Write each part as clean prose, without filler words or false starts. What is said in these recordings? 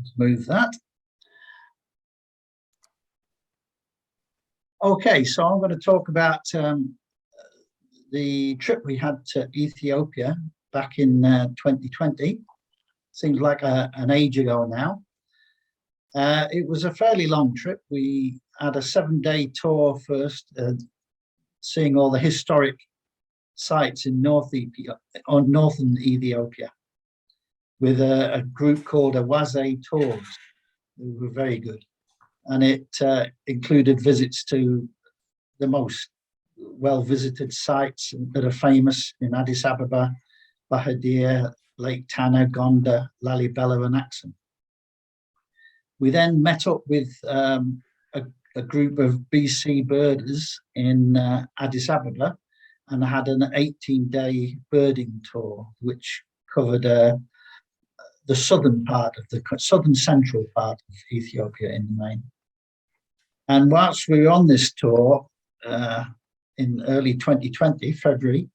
Let's move that. Okay, so I'm going to talk about the trip we had to Ethiopia back in 2020. Seems like an age ago now. It was a fairly long trip. We had a 7-day tour first, seeing all the historic sites in northern Ethiopia with a group called Awaze Tours, who were very good. And it included visits to the most well-visited sites that are famous in Addis Ababa, Bahadir, Lake Tana, Gonda, Lalibela, and Axum. We then met up with a group of BC birders in Addis Ababa and had an 18-day birding tour, which covered the southern central part of Ethiopia in the main. And whilst we were on this tour in early 2020, February,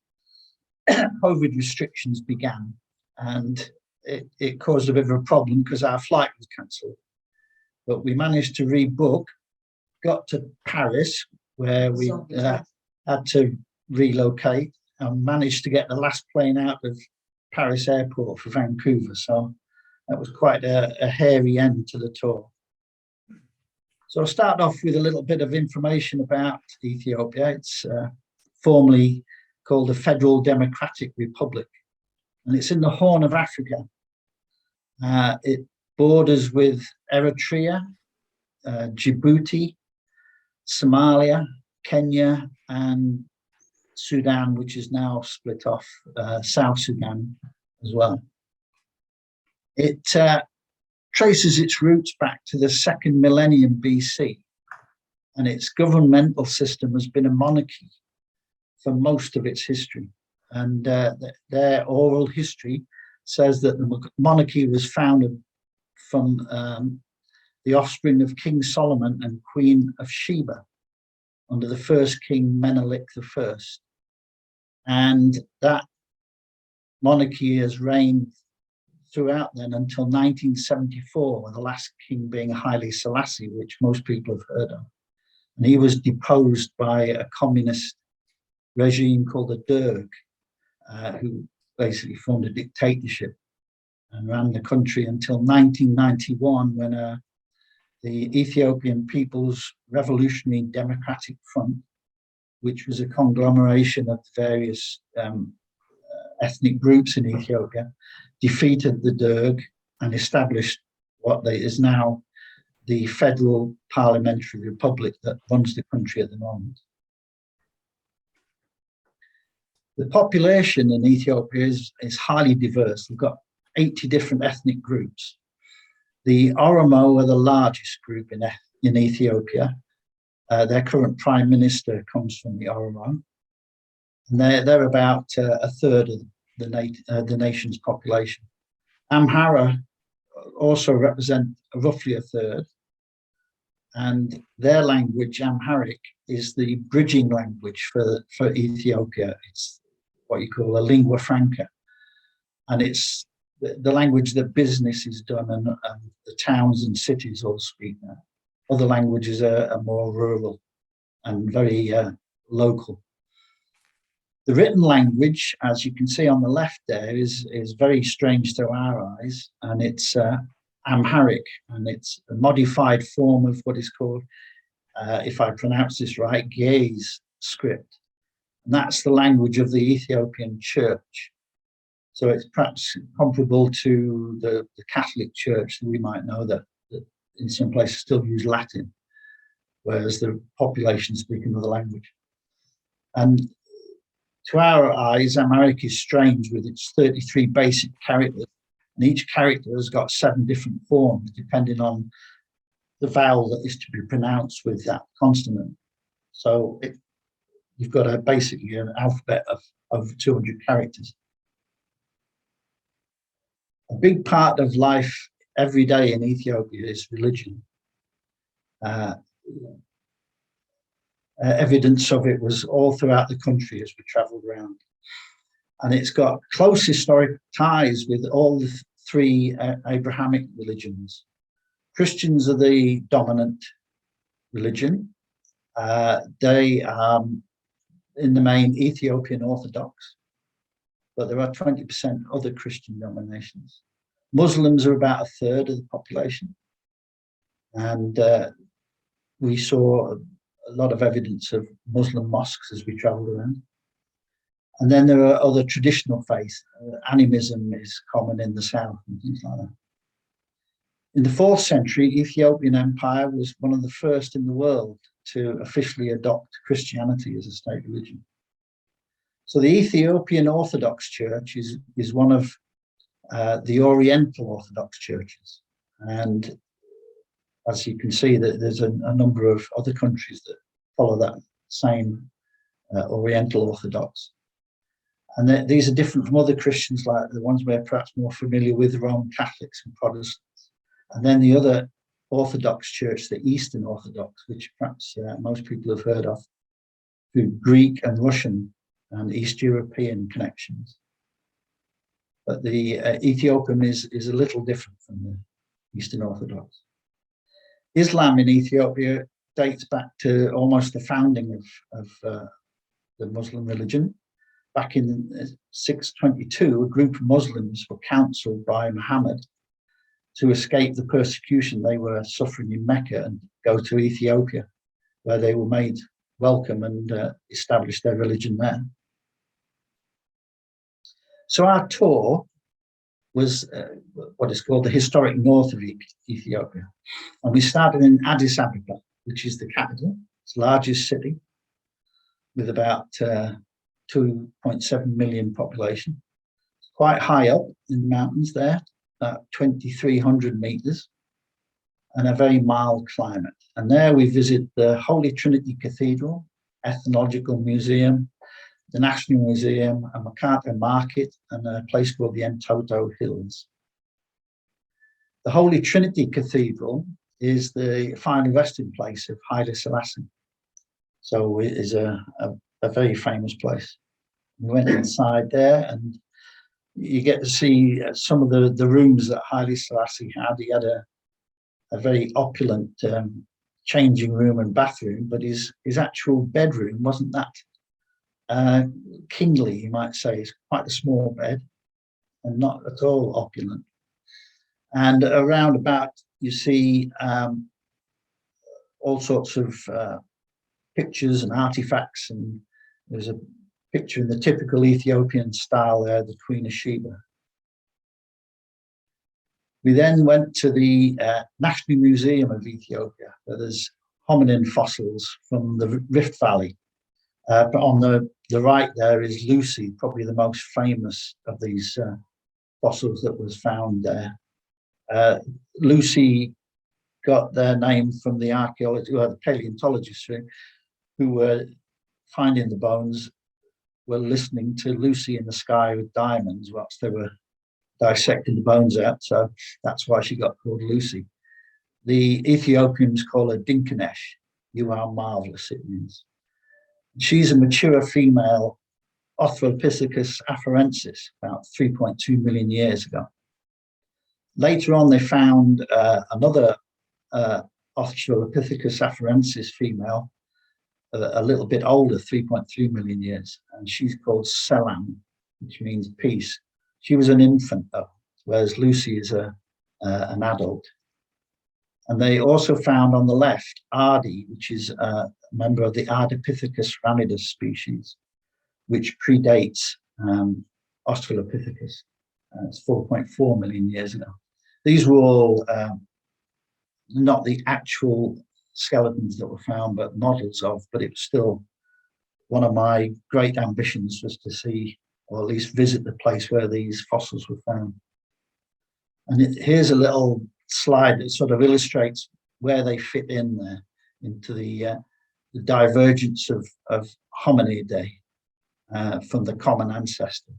COVID restrictions began, and it caused a bit of a problem because our flight was cancelled. But we managed to rebook, got to Paris, where we had to relocate, and managed to get the last plane out of Paris airport for Vancouver. So that was quite a hairy end to the tour. So I'll start off with a little bit of information about Ethiopia. It's formerly called the Federal Democratic Republic, and it's in the Horn of Africa. It borders with Eritrea, Djibouti, Somalia, Kenya, and Sudan, which is now split off, South Sudan as well. It traces its roots back to the 2nd millennium BC, and its governmental system has been a monarchy for most of its history. And their oral history says that the monarchy was founded from the offspring of King Solomon and Queen of Sheba under the first king Menelik I. And that monarchy has reigned throughout then until 1974, with the last king being Haile Selassie, which most people have heard of. And he was deposed by a communist regime called the Derg, who basically formed a dictatorship and ran the country until 1991, when the Ethiopian People's Revolutionary Democratic Front, which was a conglomeration of various ethnic groups in Ethiopia, defeated the Derg and established what is now the Federal Parliamentary Republic that runs the country at the moment. The population in Ethiopia is highly diverse. We've got 80 different ethnic groups. The Oromo are the largest group in Ethiopia. Their current prime minister comes from the Oromo. And they're about a third of the nation's population. Amhara also represent roughly a third. And their language, Amharic, is the bridging language for Ethiopia. It's what you call a lingua franca. And it's the language that business is done, and the towns and cities all speak now. Other languages are more rural and very local. The written language, as you can see on the left there, is very strange to our eyes, and it's Amharic, and it's a modified form of what is called, if I pronounce this right, Ge'ez script. And that's the language of the Ethiopian Church. So it's perhaps comparable to the Catholic Church that we might know, that in some places still use Latin, whereas the population speak another language. And to our eyes, Amharic is strange with its 33 basic characters, and each character has got 7 different forms depending on the vowel that is to be pronounced with that consonant. So you've got basically an alphabet of 200 characters. A big part of life every day in Ethiopia is religion. Evidence of it was all throughout the country as we travelled around. And it's got close historic ties with all the 3 Abrahamic religions. Christians are the dominant religion. They are in the main Ethiopian Orthodox, but there are 20% other Christian denominations. Muslims are about a third of the population. And we saw a lot of evidence of Muslim mosques as we traveled around. And then there are other traditional faiths. Animism is common in the south and things like that. In the 4th century, Ethiopian Empire was one of the first in the world to officially adopt Christianity as a state religion. So the Ethiopian Orthodox Church is one of the Oriental Orthodox churches. And as you can see, that there's a number of other countries that follow that same Oriental Orthodox. And these are different from other Christians, like the ones we're perhaps more familiar with, Roman Catholics and Protestants. And then the other Orthodox Church, the Eastern Orthodox, which perhaps most people have heard of, through Greek and Russian and East European connections. But the Ethiopian is a little different from the Eastern Orthodox. Islam in Ethiopia dates back to almost the founding of the Muslim religion. Back in 622, a group of Muslims were counseled by Muhammad to escape the persecution they were suffering in Mecca and go to Ethiopia, where they were made welcome and established their religion there. So our tour was what is called the historic north of Ethiopia. And we started in Addis Ababa, which is the capital, its largest city, with about 2.7 million population. It's quite high up in the mountains there, about 2,300 meters, and a very mild climate. And there we visit the Holy Trinity Cathedral, Ethnological Museum, the National Museum, a Makata Market, and a place called the Entoto Hills. The Holy Trinity Cathedral is the final resting place of Haile Selassie. So it is a very famous place. We went inside there and you get to see some of the rooms that Haile Selassie had. He had a very opulent changing room and bathroom, but his actual bedroom wasn't that kingly, you might say. It's quite a small bed and not at all opulent. And around about, you see all sorts of pictures and artifacts, and there's a picture in the typical Ethiopian style there, the Queen of Sheba. We then went to the National Museum of Ethiopia, where there's hominin fossils from the Rift Valley. But on the right there is Lucy, probably the most famous of these fossils that was found there. Lucy got their name from the archaeologists, the paleontologists who were finding the bones, were listening to Lucy in the Sky with Diamonds whilst they were dissecting the bones out. So that's why she got called Lucy. The Ethiopians call her Dinkanesh. You are marvelous, it means. She's a mature female Australopithecus afarensis about 3.2 million years ago. Later on, they found another Australopithecus afarensis female, a little bit older, 3.3 million years, and she's called Selam, which means peace. She was an infant though, whereas Lucy is an adult. And they also found on the left Ardi, which is a member of the Ardipithecus ramidus species, which predates Australopithecus. It's 4.4 million years ago. These were all not the actual skeletons that were found, but models of, but it was still one of my great ambitions was to see, or at least visit the place where these fossils were found. And here's a little slide that sort of illustrates where they fit in there into the divergence of hominidae from the common ancestor.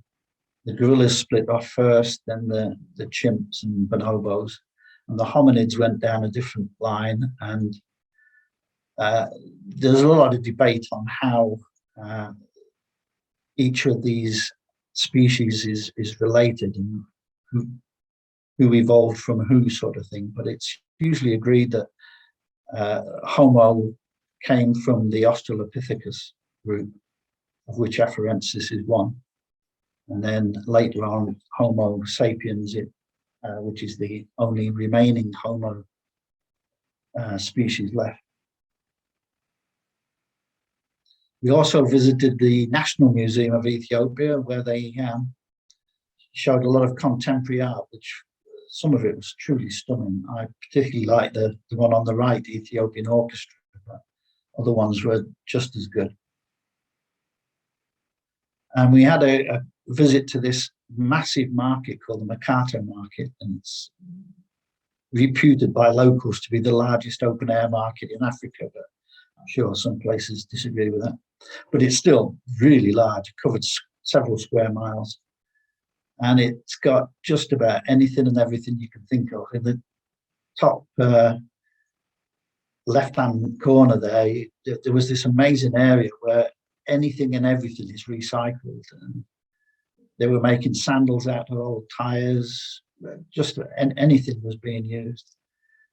The gorillas split off first, then the chimps and bonobos, and the hominids went down a different line. And there's a lot of debate on how each of these species is related and who evolved from who, sort of thing. But it's usually agreed that Homo came from the Australopithecus group, of which Afarensis is one. And then later on, Homo sapiens, which is the only remaining Homo species left. We also visited the National Museum of Ethiopia, where they showed a lot of contemporary art, which some of it was truly stunning. I particularly liked the one on the right, the Ethiopian Orchestra, but other ones were just as good. And we had a visit to this massive market called the Mercato Market, and it's reputed by locals to be the largest open air market in Africa, but I'm sure some places disagree with that. But it's still really large, it covered several square miles. And it's got just about anything and everything you can think of. In the top left-hand corner there was this amazing area where anything and everything is recycled. And they were making sandals out of old tires, just anything was being used.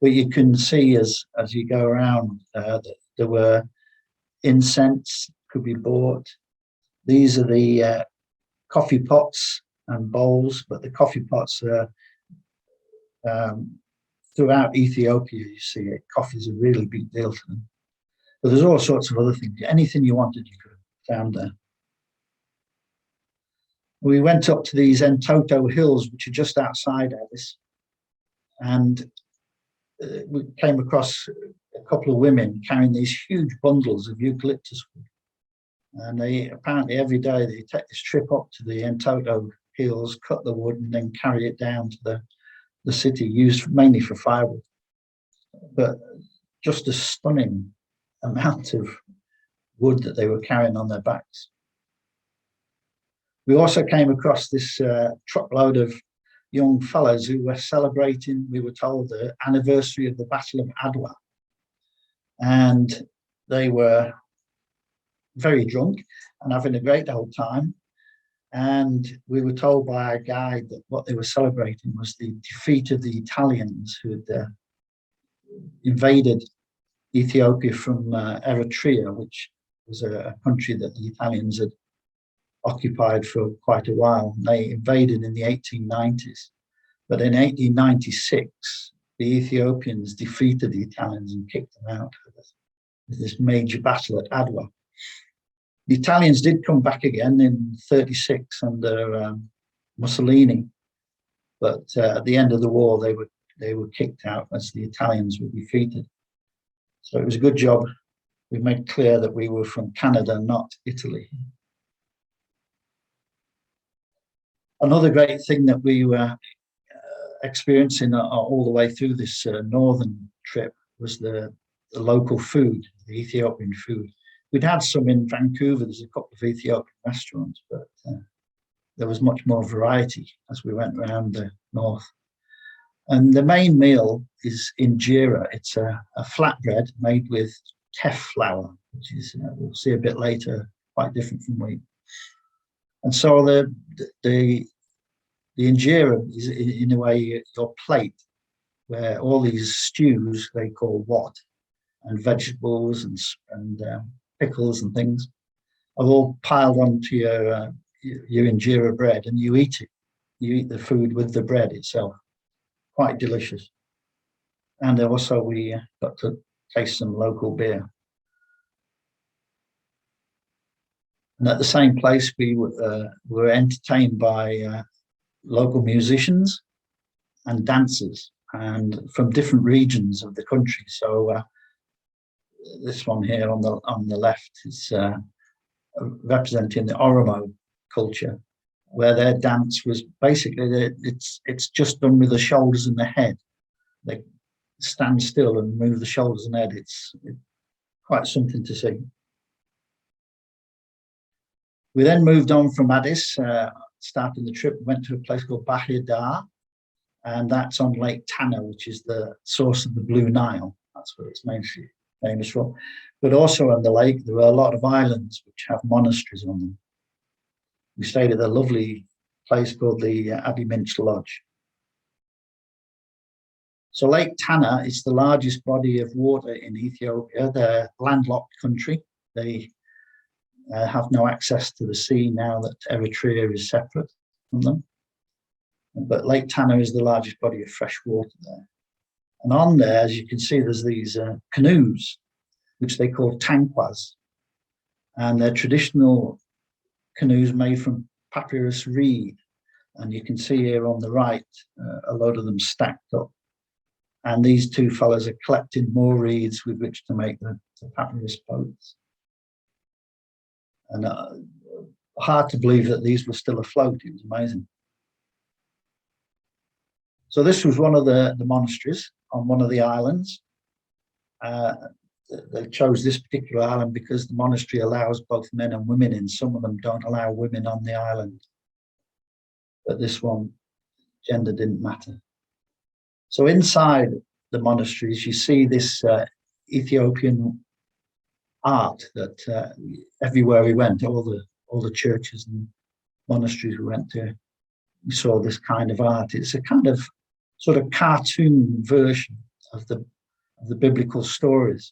But you can see as you go around, that there were incense could be bought. These are the coffee pots and bowls, but the coffee pots are throughout Ethiopia, you see it. Coffee is a really big deal to them. But there's all sorts of other things. Anything you wanted, you could have found there. We went up to these Entoto hills, which are just outside Addis, and we came across a couple of women carrying these huge bundles of eucalyptus wood. And they apparently every day they take this trip up to the Entoto hills, cut the wood, and then carry it down to the city, used mainly for firewood. But just a stunning amount of wood that they were carrying on their backs. We also came across this truckload of young fellows who were celebrating, we were told, the anniversary of the Battle of Adwa. And they were very drunk and having a great old time. And we were told by our guide that what they were celebrating was the defeat of the Italians who had invaded Ethiopia from Eritrea, which was a country that the Italians had occupied for quite a while. They invaded in the 1890s. But in 1896, the Ethiopians defeated the Italians and kicked them out of this major battle at Adwa. The Italians did come back again in 36 under Mussolini, but at the end of the war, they were kicked out as the Italians were defeated. So it was a good job. We made clear that we were from Canada, not Italy. Another great thing that we were experiencing all the way through this northern trip was the local food, the Ethiopian food. We'd had some in Vancouver. There's a couple of Ethiopian restaurants, but there was much more variety as we went around the north. And the main meal is injera. It's a flatbread made with teff flour, which is, we'll see a bit later, quite different from wheat. And so the injera is in a way your plate, where all these stews they call what, and vegetables and pickles and things are all piled onto your injera bread, and you eat it. You eat the food with the bread itself. Quite delicious. And also we got to taste some local beer. And at the same place, we were entertained by local musicians and dancers, and from different regions of the country. So this one here on the left is representing the Oromo culture, where their dance was basically it's just done with the shoulders and the head. They stand still and move the shoulders and head. It's quite something to see. We then moved on from Addis, starting the trip, went to a place called Bahir Dar, and that's on Lake Tana, which is the source of the Blue Nile. That's what it's mainly famous for. But also on the lake, there are a lot of islands which have monasteries on them. We stayed at a lovely place called the Abbey Minch Lodge. So Lake Tana is the largest body of water in Ethiopia. They're a landlocked country. They have no access to the sea now that Eritrea is separate from them. But Lake Tana is the largest body of fresh water there. And on there, as you can see, there's these canoes, which they call tankwas. And they're traditional canoes made from papyrus reed. And you can see here on the right, a load of them stacked up. And these two fellows are collecting more reeds with which to make the papyrus boats. And hard to believe that these were still afloat. It was amazing. So this was one of the monasteries on one of the islands. They chose this particular island because the monastery allows both men and women in. Some of them don't allow women on the island. But this one, gender didn't matter. So inside the monasteries, you see this Ethiopian art that everywhere we went, all the churches and monasteries we went to, we saw this kind of art. It's a kind of sort of cartoon version of the biblical stories,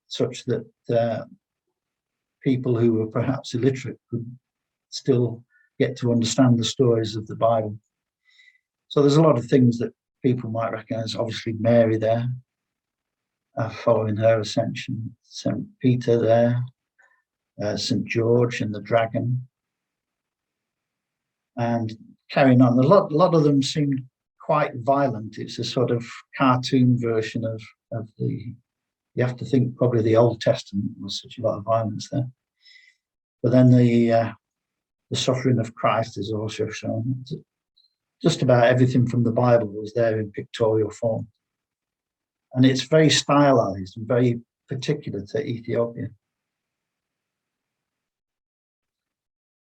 such that people who were perhaps illiterate could still get to understand the stories of the Bible. So there's a lot of things that people might recognize. Obviously Mary there, following her ascension, St. Peter there, St. George and the dragon. And carrying on, a lot of them seemed quite violent. It's a sort of cartoon version of the, you have to think probably the Old Testament was such a lot of violence there. But then the suffering of Christ is also shown. Just about everything from the Bible was there in pictorial form. And it's very stylized and very particular to Ethiopia.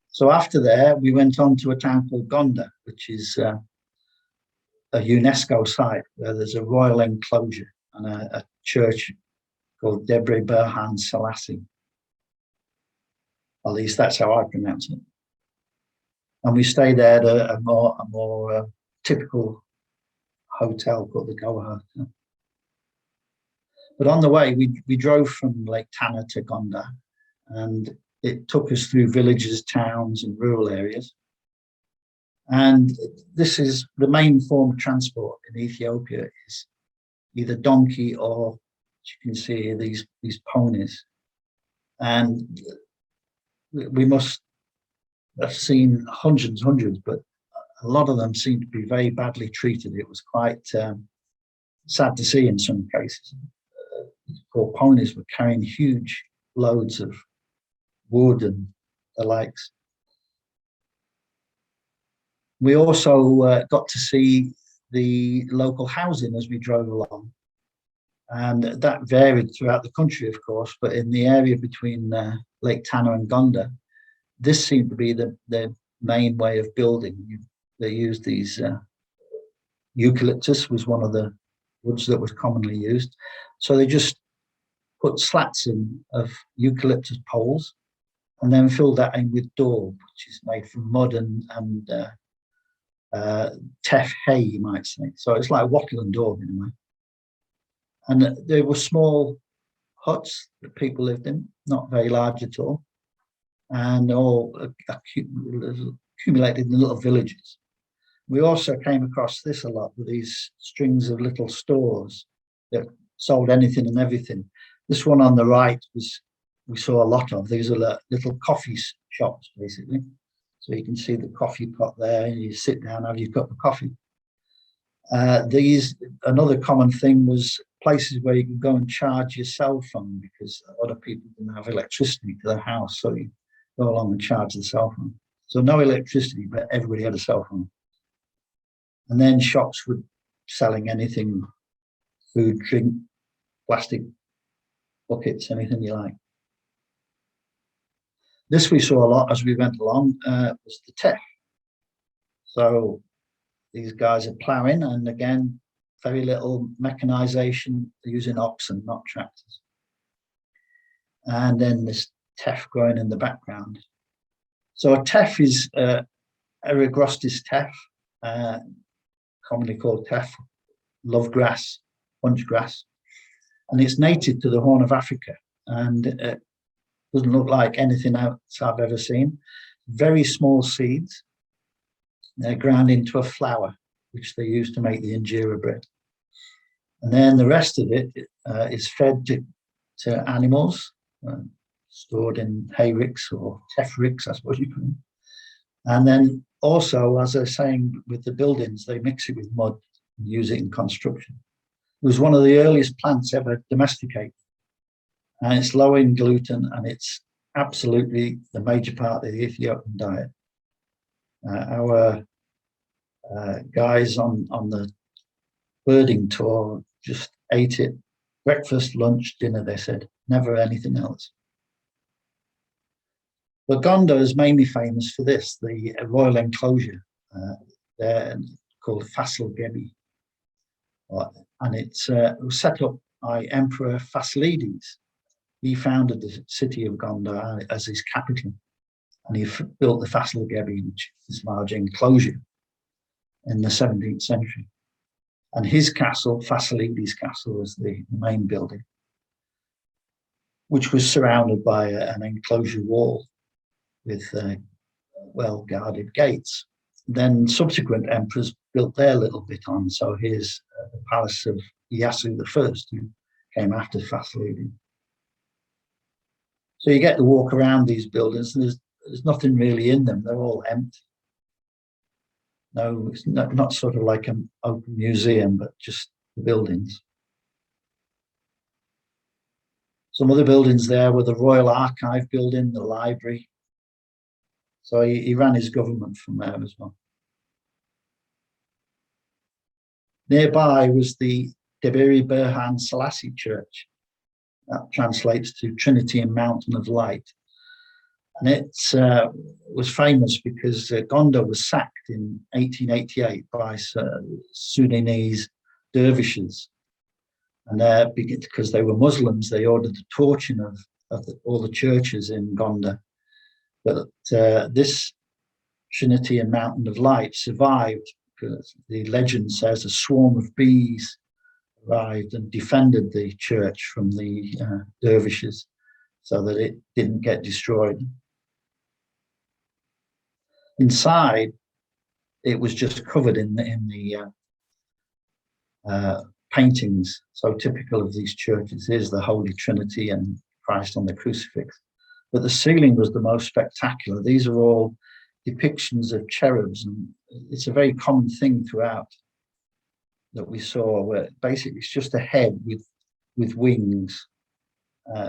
So after there, we went on to a town called Gonda, which is a UNESCO site where there's a royal enclosure and a church called Debre Berhan Selassie. At least that's how I pronounce it. And we stayed there at a more typical hotel called the Goa Hotel. But on the way, we drove from Lake Tana to Gonda, and it took us through villages, towns, and rural areas. And this is the main form of transport in Ethiopia is either donkey or, as you can see here, these ponies. And we must have seen hundreds, but a lot of them seem to be very badly treated. It was quite sad to see in some cases. Poor ponies were carrying huge loads of wood and the likes. We also got to see the local housing as we drove along. And that varied throughout the country, of course, but in the area between Lake Tana and Gonda, this seemed to be the main way of building. They used these, eucalyptus was one of the woods that was commonly used. So they just put slats in of eucalyptus poles and then filled that in with daub, which is made from mud and teff hay, you might say. So it's like wattle and daub in a way. And there were small huts that people lived in, not very large at all, and all accumulated in little villages. We also came across this a lot with these strings of little stores that sold anything and everything. This one on the right we saw a lot of. These are little coffee shops, basically. So you can see the coffee pot there, and you sit down, have your cup of coffee. Another common thing was places where you could go and charge your cell phone because a lot of people didn't have electricity to their house, so you go along and charge the cell phone. So no electricity, but everybody had a cell phone. And then shops were selling anything, food, drink, plastic buckets, anything you like. This we saw a lot as we went along, was the teff. So these guys are ploughing, and again, very little mechanization, using oxen, not tractors. And then this teff growing in the background. So a teff is Erigrostis teff, commonly called teff, love grass, bunch grass, and it's native to the Horn of Africa, and it doesn't look like anything else I've ever seen. Very small seeds. They're ground into a flour, which they use to make the injera bread. And then the rest of it is fed to animals, stored in hay ricks or teff ricks, I suppose you call them. And then also, as I was saying, with the buildings, they mix it with mud and use it in construction. It was one of the earliest plants ever domesticated. And it's low in gluten, and it's absolutely the major part of the Ethiopian diet. Our guys on the birding tour just ate it breakfast, lunch, dinner, they said, never anything else. But Gonda is mainly famous for this, the royal enclosure. They're called Fasil Gebi. And it was set up by Emperor Fasilides. He founded the city of Gonda as his capital. And he built the Fasil Gebi, which is this large enclosure, in the 17th century. And his castle, Fasilides' castle, was the main building, which was surrounded by an enclosure wall with well-guarded gates. Then subsequent emperors built their little bit on. So here's the palace of Iyasu I, who came after Fasilides. So you get to walk around these buildings, and there's nothing really in them. They're all empty. No, it's not sort of like an open museum, but just the buildings. Some other buildings there were the Royal Archive building, the library. So he ran his government from there as well. Nearby was the Debiri Berhan Selassie Church. That translates to Trinity and Mountain of Light. And it was famous because Gonda was sacked in 1888 by Sudanese dervishes. And because they were Muslims, they ordered the torching of all the churches in Gonda. But this Trinity and Mountain of Light survived because the legend says a swarm of bees arrived and defended the church from the dervishes so that it didn't get destroyed. Inside, it was just covered in the paintings, so typical of these churches. Here's the Holy Trinity and Christ on the crucifix. But the ceiling was the most spectacular. These are all depictions of cherubs, and it's a very common thing throughout that we saw, where basically it's just a head with wings,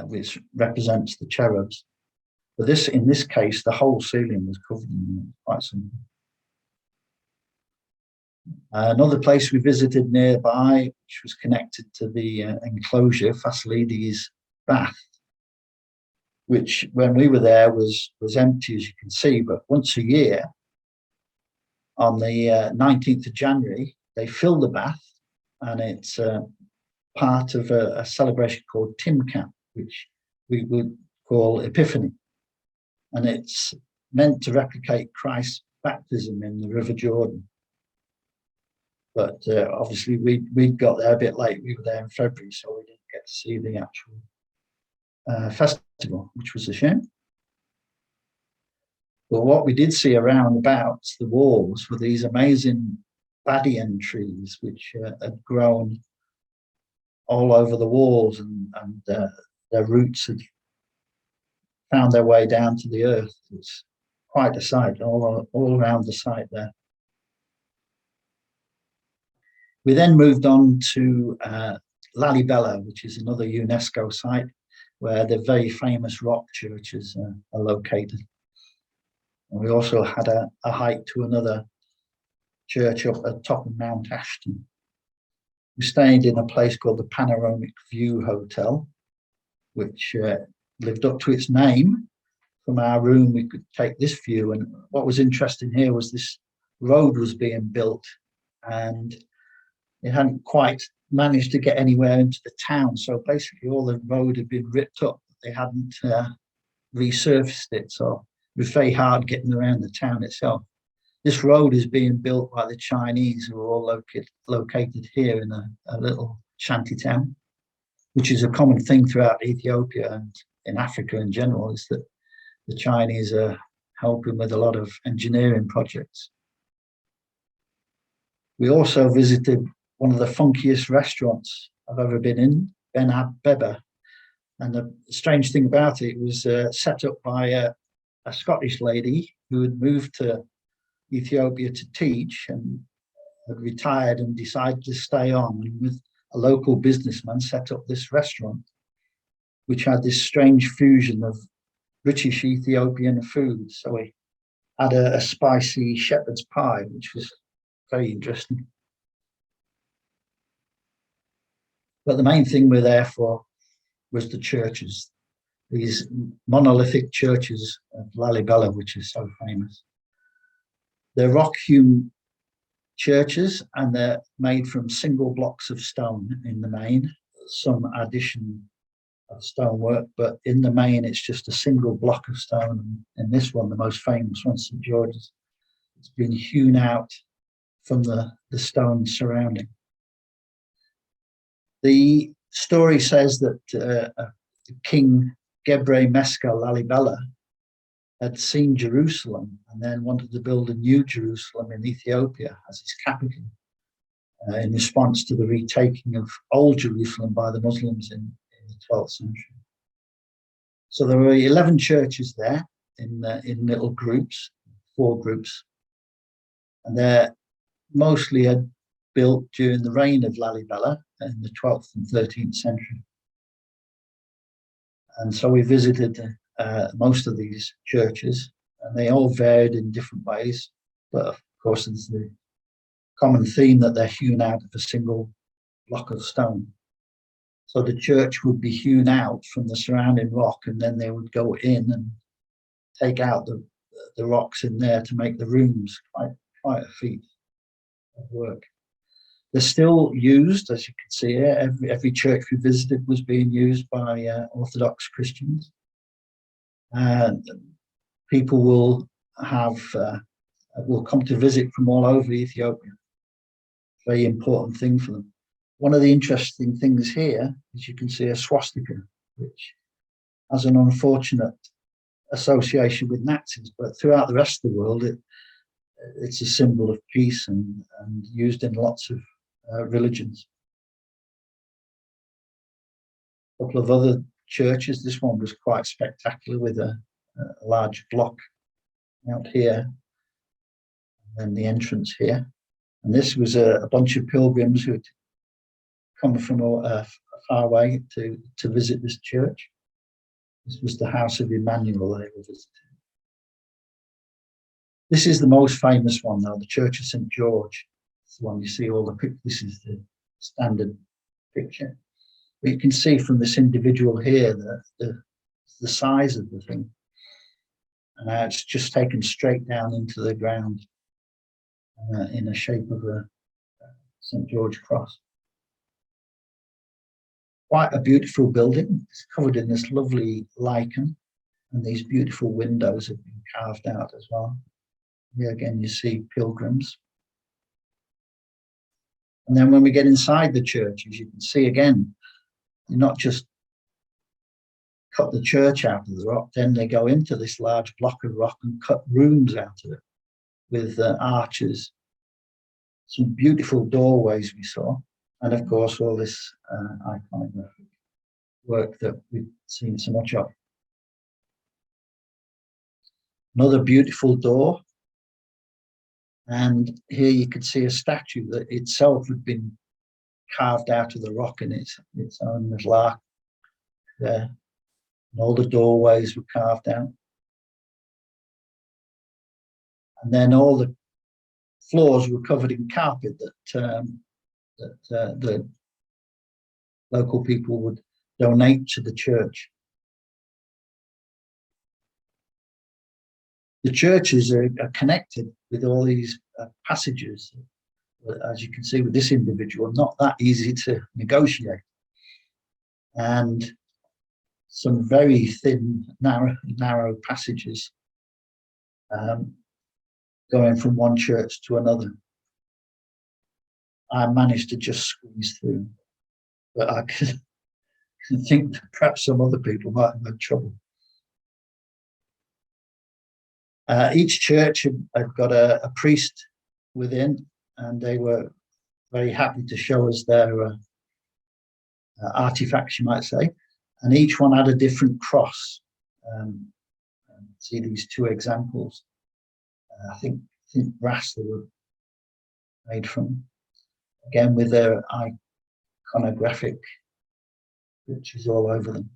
which represents the cherubs. But in this case, the whole ceiling was covered in them, quite simple. Another place we visited nearby, which was connected to the enclosure, Fasilides' bath, which when we were there was empty, as you can see. But once a year, on the 19th of January, they fill the bath, and it's part of a celebration called Timkat, which we would call Epiphany. And it's meant to replicate Christ's baptism in the River Jordan. But obviously we got there a bit late. We were there in February, so we didn't get to see the actual festival, which was a shame. But what we did see around about the walls were these amazing banyan trees, which had grown all over the walls, and their roots had found their way down to the earth. It's quite a sight all around the site there. We then moved on to Lalibela, which is another UNESCO site where the very famous rock churches are located. And we also had a hike to another church up at the top of Mount Ashton. We stayed in a place called the Panoramic View Hotel, which lived up to its name. From our room, we could take this view. And what was interesting here was this road was being built, and it hadn't quite managed to get anywhere into the town. So basically all the road had been ripped up. They hadn't resurfaced it. So it was very hard getting around the town itself. This road is being built by the Chinese, who are all located here in a little shanty town, which is a common thing throughout Ethiopia and in Africa in general, is that the Chinese are helping with a lot of engineering projects. We also visited one of the funkiest restaurants I've ever been in, Ben Beba. And the strange thing about it was set up by a Scottish lady who had moved to Ethiopia to teach and had retired and decided to stay on, and with a local businessman set up this restaurant, which had this strange fusion of British Ethiopian food. So we had a spicy shepherd's pie, which was very interesting. But the main thing we're there for was the churches, these monolithic churches of Lalibela, which is so famous. They're rock-hewn churches, and they're made from single blocks of stone in the main, some addition of stonework, but in the main it's just a single block of stone. And this one, the most famous one, St. George's, it's been hewn out from the stone surrounding. The story says that King Gebre Meskel Lalibela had seen Jerusalem and then wanted to build a new Jerusalem in Ethiopia as his capital, in response to the retaking of Old Jerusalem by the Muslims in the 12th century. So there were 11 churches there in little groups, 4 groups, and they're mostly had built during the reign of Lalibela in the 12th and 13th century. And so we visited most of these churches, and they all varied in different ways. But of course, there's the common theme that they're hewn out of a single block of stone. So the church would be hewn out from the surrounding rock, and then they would go in and take out the rocks in there to make the rooms. Quite a feat of work. They're still used, as you can see here. Every church we visited was being used by Orthodox Christians. And people will come to visit from all over Ethiopia. Very important thing for them. One of the interesting things here is you can see a swastika, which has an unfortunate association with Nazis, but throughout the rest of the world, it's a symbol of peace and used in lots of religions. A couple of other churches. This one was quite spectacular with a large block out here, and then the entrance here. And this was a bunch of pilgrims who had come from a far way to visit this church. This was the house of Emmanuel they were visiting. This is the most famous one, though, the Church of St. George. It's the one you see all the pictures. This is the standard picture. But you can see from this individual here the size of the thing. And it's just taken straight down into the ground in the shape of a St. George cross. Quite a beautiful building. It's covered in this lovely lichen, and these beautiful windows have been carved out as well. Here again, you see pilgrims. And then when we get inside the church, as you can see again, you're not just cut the church out of the rock, then they go into this large block of rock and cut rooms out of it with arches. Some beautiful doorways we saw, and of course all this iconographic work that we've seen so much of. Another beautiful door, and here you can see a statue that itself had been carved out of the rock in its own little arc there. And all the doorways were carved out. And then all the floors were covered in carpet that the local people would donate to the church. The churches are connected with all these passages, as you can see with this individual, not that easy to negotiate. And some very thin, narrow passages. going from one church to another. I managed to just squeeze through, but I can think that perhaps some other people might have had trouble. Each church had got a priest within, and they were very happy to show us their artifacts, you might say, and each one had a different cross. See these two examples. I think brass they were made from, again with their iconographic pictures all over them.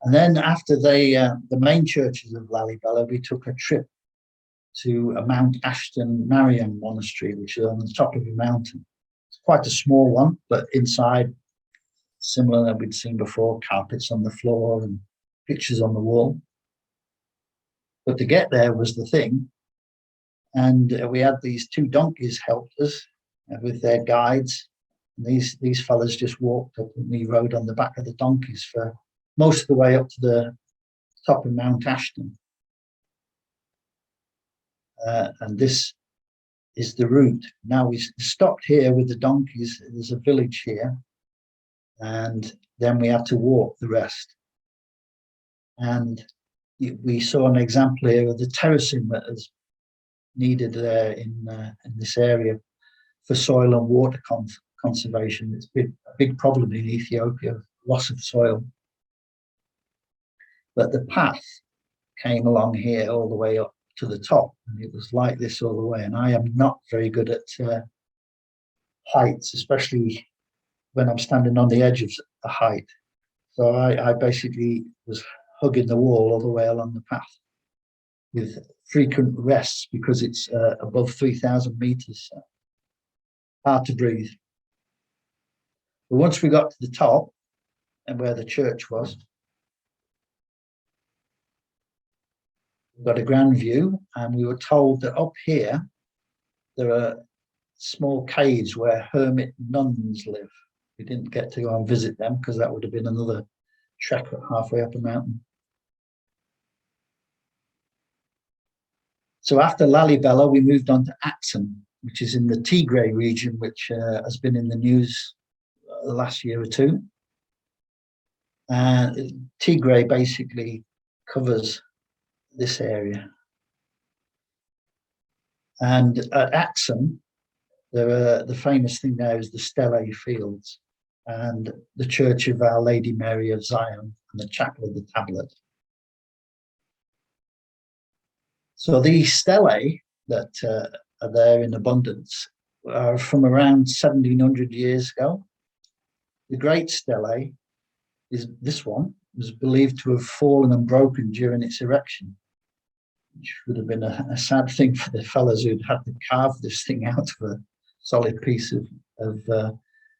And then after the main churches of Lalibela, we took a trip to a Mount Ashton Mariam monastery, which is on the top of a mountain. It's quite a small one, but inside, similar that we'd seen before, carpets on the floor and pictures on the wall. But to get there was the thing. And we had these two donkeys helped us with their guides. And these fellas just walked up and we rode on the back of the donkeys for most of the way up to the top of Mount Ashton. And this is the route. Now we stopped here with the donkeys. There's a village here. And then we had to walk the rest. And we saw an example here of the terracing that is needed there in this area for soil and water conservation. It's a big problem in Ethiopia, loss of soil. But the path came along here all the way up to the top, and it was like this all the way. And I am not very good at heights, especially when I'm standing on the edge of a height. So I basically was hugging the wall all the way along the path with frequent rests because it's above 3,000 meters. So hard to breathe. But once we got to the top and where the church was, we got a grand view, and we were told that up here there are small caves where hermit nuns live. We didn't get to go and visit them because that would have been another trek halfway up a mountain. So after Lalibela, we moved on to Atsum, which is in the Tigray region, which has been in the news the last year or two. Tigray basically covers this area. And at Atsum, the famous thing there is the Stele Fields and the Church of Our Lady Mary of Zion and the Chapel of the Tablet. So these stelae that are there in abundance are from around 1700 years ago. The Great Stele is this one, was believed to have fallen and broken during its erection, which would have been a sad thing for the fellows who'd had to carve this thing out of a solid piece of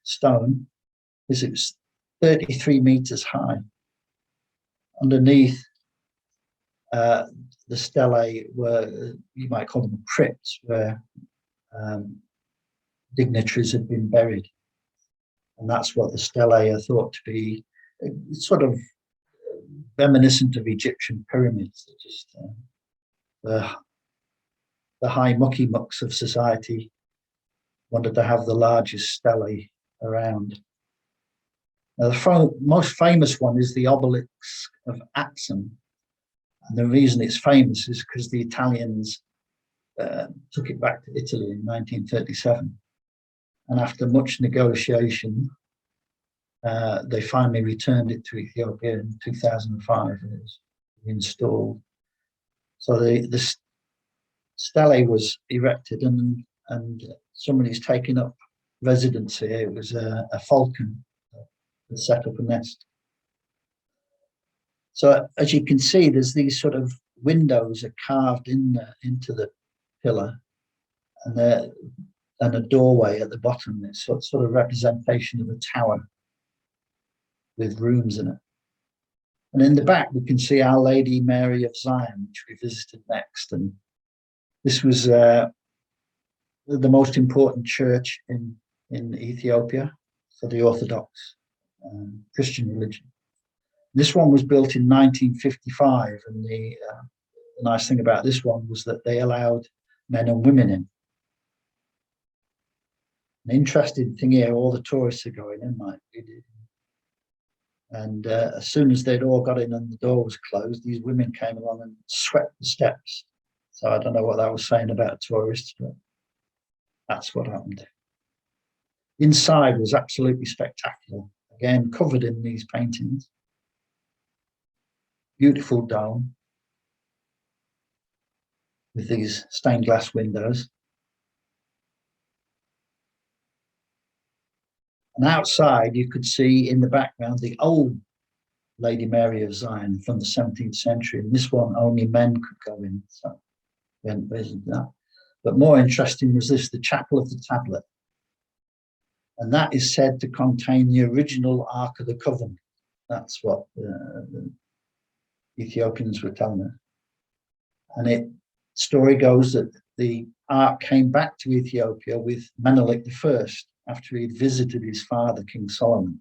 stone. It's 33 meters high. Underneath the stelae were, you might call them crypts, where dignitaries had been buried. And that's what the stelae are thought to be, sort of reminiscent of Egyptian pyramids. Just the high mucky mucks of society wanted to have the largest stelae around. Now, the most famous one is the obelisk of Atsum. And the reason it's famous is because the Italians took it back to Italy in 1937. And after much negotiation, they finally returned it to Ethiopia in 2005, and it was installed. So the stele was erected, and somebody's taken up residence here. It was a falcon that set up a nest. So as you can see, there's these sort of windows are carved into the pillar, and a doorway at the bottom. It's sort of representation of a tower with rooms in it. And in the back, we can see Our Lady Mary of Zion, which we visited next. And this was the most important church in Ethiopia for the Orthodox Christian religion. This one was built in 1955, and the nice thing about this one was that they allowed men and women in. An interesting thing here, all the tourists are going in, like we did. And as soon as they'd all got in and the door was closed, these women came along and swept the steps. So I don't know what that was saying about tourists, but that's what happened. Inside was absolutely spectacular. Again, covered in these paintings. Beautiful dome with these stained glass windows. And outside, you could see in the background the old Lady Mary of Zion from the 17th century. And this one, only men could go in. So we hadn't visited that. But more interesting was this, the Chapel of the Tablet. And that is said to contain the original Ark of the Covenant. That's what the Ethiopians were telling us. And story goes that the Ark came back to Ethiopia with Menelik I after he'd visited his father, King Solomon.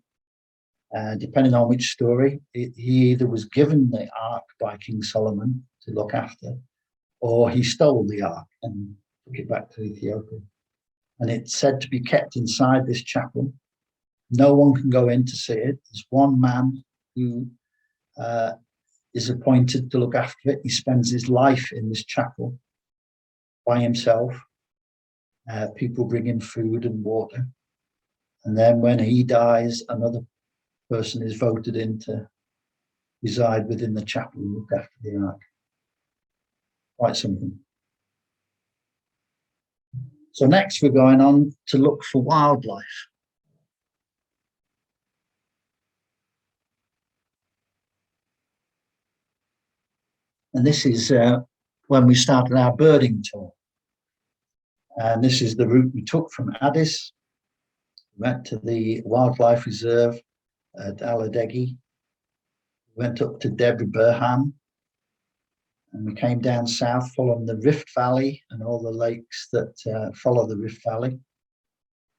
Depending on which story, he either was given the Ark by King Solomon to look after, or he stole the Ark and took it back to Ethiopia. And it's said to be kept inside this chapel. No one can go in to see it. There's one man who is appointed to look after it. He spends his life in this chapel by himself. People bring him food and water. And then when he dies, another person is voted in to reside within the chapel and look after the Ark. Quite something. So next we're going on to look for wildlife. And this is when we started our birding tour. And this is the route we took from Addis. We went to the wildlife reserve at Aladegi. Went up to Debre Berhan. And we came down south following the Rift Valley and all the lakes that follow the Rift Valley.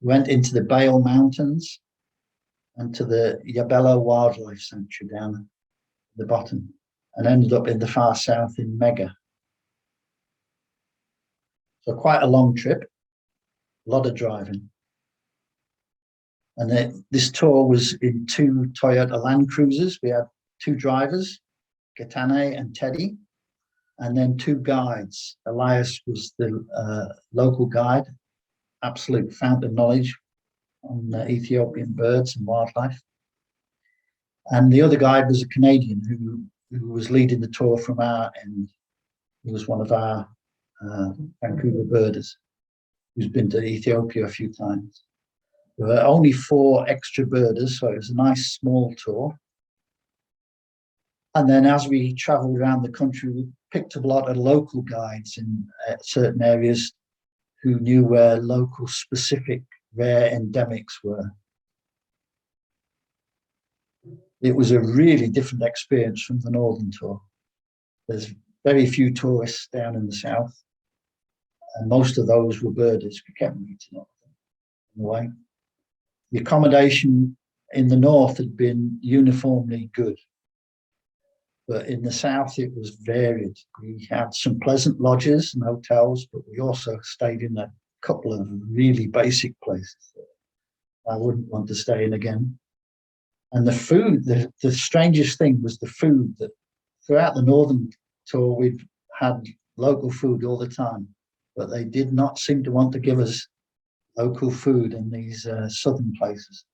We went into the Bale Mountains and to the Yabelo Wildlife Sanctuary down at the bottom, and ended up in the far south in Mega. So quite a long trip, a lot of driving. And this tour was in 2 Toyota Land Cruisers. We had 2 drivers, Gatane and Teddy, and then 2 guides. Elias was the local guide, absolute fountain of knowledge on Ethiopian birds and wildlife. And the other guide was a Canadian who was leading the tour from our end. He was one of our Vancouver birders who's been to Ethiopia a few times. There were only 4 extra birders, so it was a nice small tour. And then as we traveled around the country, we picked up a lot of local guides in certain areas who knew where local specific rare endemics were. It was a really different experience from the northern tour. There's very few tourists down in the south, and most of those were birders. We kept meeting up in the way. The accommodation in the north had been uniformly good, but in the south it was varied. We had some pleasant lodges and hotels, but we also stayed in a couple of really basic places that I wouldn't want to stay in again. And the food, the strangest thing was the food. That throughout the northern tour, we'd had local food all the time, but they did not seem to want to give us local food in these southern places.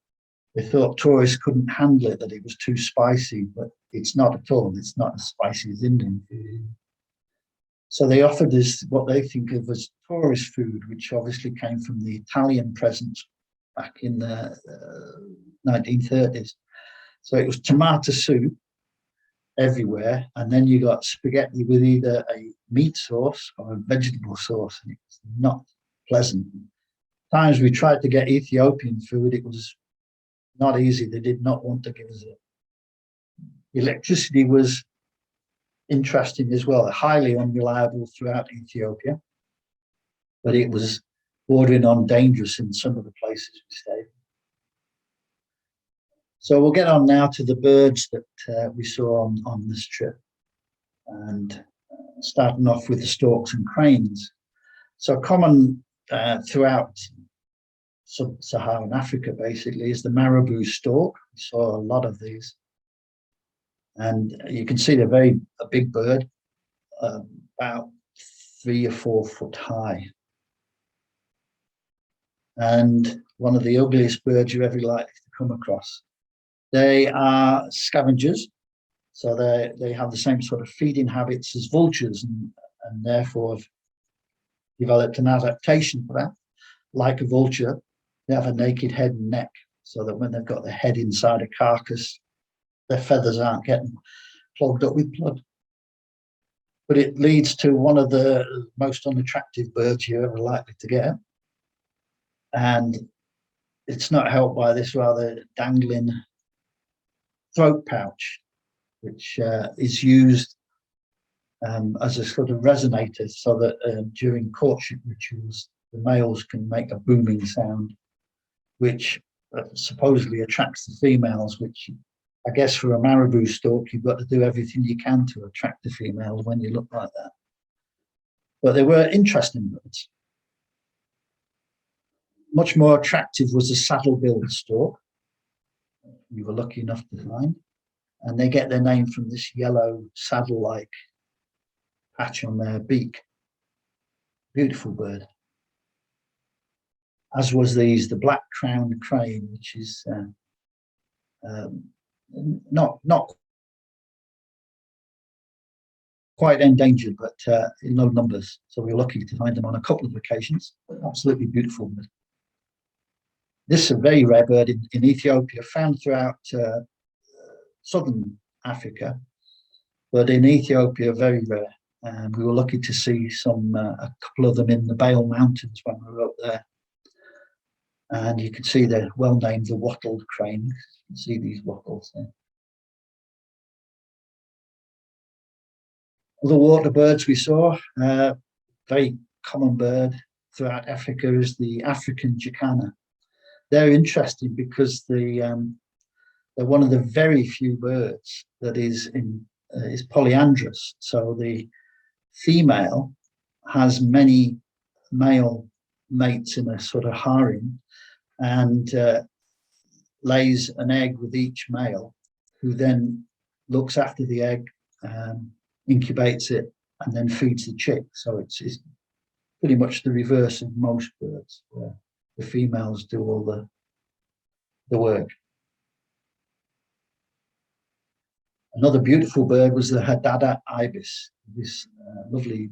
They thought tourists couldn't handle it, that it was too spicy, but it's not at all. It's not as spicy as Indian food. So they offered us what they think of as tourist food, which obviously came from the Italian presence back in the 1930s. So it was tomato soup everywhere, and then you got spaghetti with either a meat sauce or a vegetable sauce, and it was not pleasant. Times we tried to get Ethiopian food, it was not easy. They did not want to give us it. Electricity was interesting as well, highly unreliable throughout Ethiopia, but it was bordering on dangerous in some of the places we stayed. So we'll get on now to the birds that we saw on this trip. And starting off with the storks and cranes. So common throughout sub-Saharan Africa, basically, is the marabou stork. We saw a lot of these. And you can see they're a big bird, about 3 or 4 foot high. And one of the ugliest birds you're ever likely to come across. They are scavengers, so they have the same sort of feeding habits as vultures, and therefore have developed an adaptation for that. Like a vulture, they have a naked head and neck, so that when they've got their head inside a carcass, their feathers aren't getting clogged up with blood. But it leads to one of the most unattractive birds you're ever likely to get. And it's not helped by this rather dangling throat pouch, which is used as a sort of resonator, so that during courtship rituals, the males can make a booming sound, which supposedly attracts the females, which I guess for a marabou stork, you've got to do everything you can to attract the females when you look like that. But they were interesting birds. Much more attractive was the saddle-billed stork, we were lucky enough to find. And they get their name from this yellow saddle-like patch on their beak. Beautiful bird. As was the black-crowned crane, which is not quite endangered, but in low numbers. So we were lucky to find them on a couple of occasions. Absolutely beautiful bird. This is a very rare bird in Ethiopia, found throughout southern Africa, but in Ethiopia, very rare. And we were lucky to see a couple of them in the Bale Mountains when we were up there. And you can see they're well named the wattled crane. You can see these wattles there. Other water birds we saw, very common bird throughout Africa, is the African jacana. They're interesting because they're one of the very few birds that is polyandrous. So the female has many male mates in a sort of harem, and lays an egg with each male, who then looks after the egg, incubates it, and then feeds the chick. So it's pretty much the reverse of most birds, where the females do all the work. Another beautiful bird was the Hadada ibis, this lovely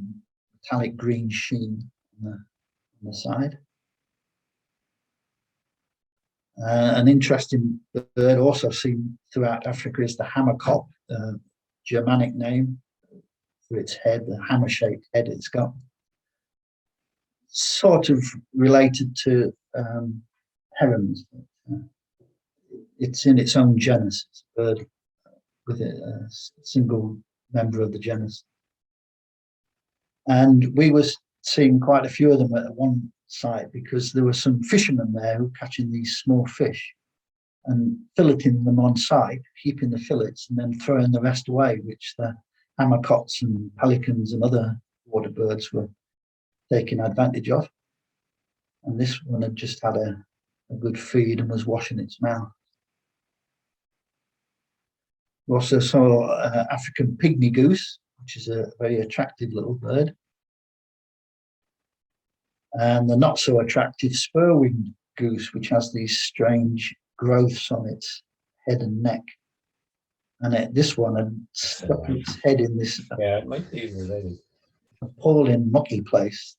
metallic green sheen on the side. An interesting bird also seen throughout Africa is the hammerkop, Germanic name for its head, the hammer-shaped head it's got. Sort of related to herons. It's in its own genus. It's a bird with a single member of the genus. And we were seeing quite a few of them at one site, because there were some fishermen there who were catching these small fish and filleting them on site, keeping the fillets and then throwing the rest away, which the hammerkops and pelicans and other water birds were taking advantage of. And this one had just had a good feed and was washing its mouth. We also saw African pygmy goose, which is a very attractive little bird. And the not so attractive spur-winged goose, which has these strange growths on its head and neck. And this one had stuck its head in this it might be related. Appalling mucky place.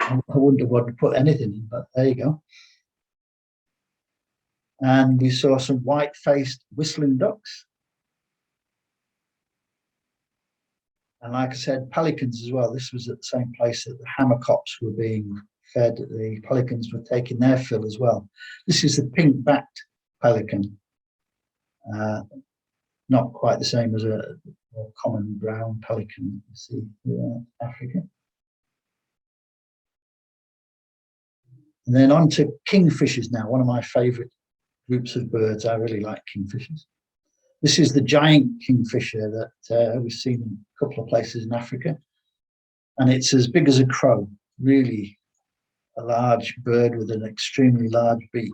I wouldn't have wanted to put anything in, but there you go. And we saw some white-faced whistling ducks. And like I said, pelicans as well. This was at the same place that the hammerkops were being fed. The pelicans were taking their fill as well. This is the pink-backed pelican. Not quite the same as a more common brown pelican you see in Africa. And then on to kingfishers now, one of my favourite groups of birds. I really like kingfishers. This is the giant kingfisher that we've seen in a couple of places in Africa. And it's as big as a crow, really a large bird with an extremely large beak.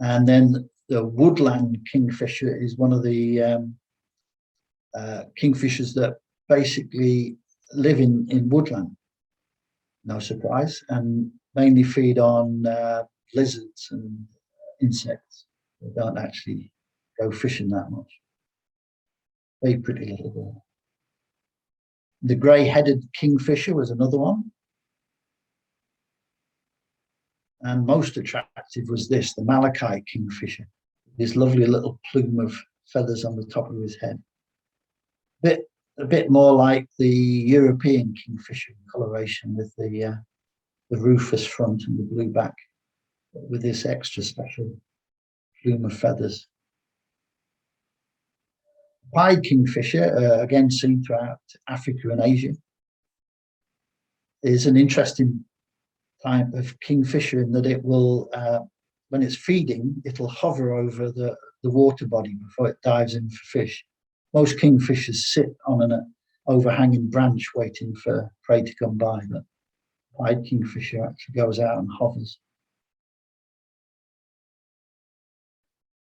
And then the woodland kingfisher is one of the kingfishers that basically live in woodland, no surprise, and mainly feed on lizards and insects. They don't actually go fishing that much. Very pretty little bird. The grey-headed kingfisher was another one. And most attractive was this, the malachite kingfisher. This lovely little plume of feathers on the top of his head. A bit more like the European kingfisher coloration with the rufous front and the blue back, with this extra special plume of feathers. Pied kingfisher, again seen throughout Africa and Asia, is an interesting type of kingfisher in that it will, when it's feeding, it'll hover over the water body before it dives in for fish. Most kingfishers sit on an overhanging branch waiting for prey to come by, but pied kingfisher actually goes out and hovers.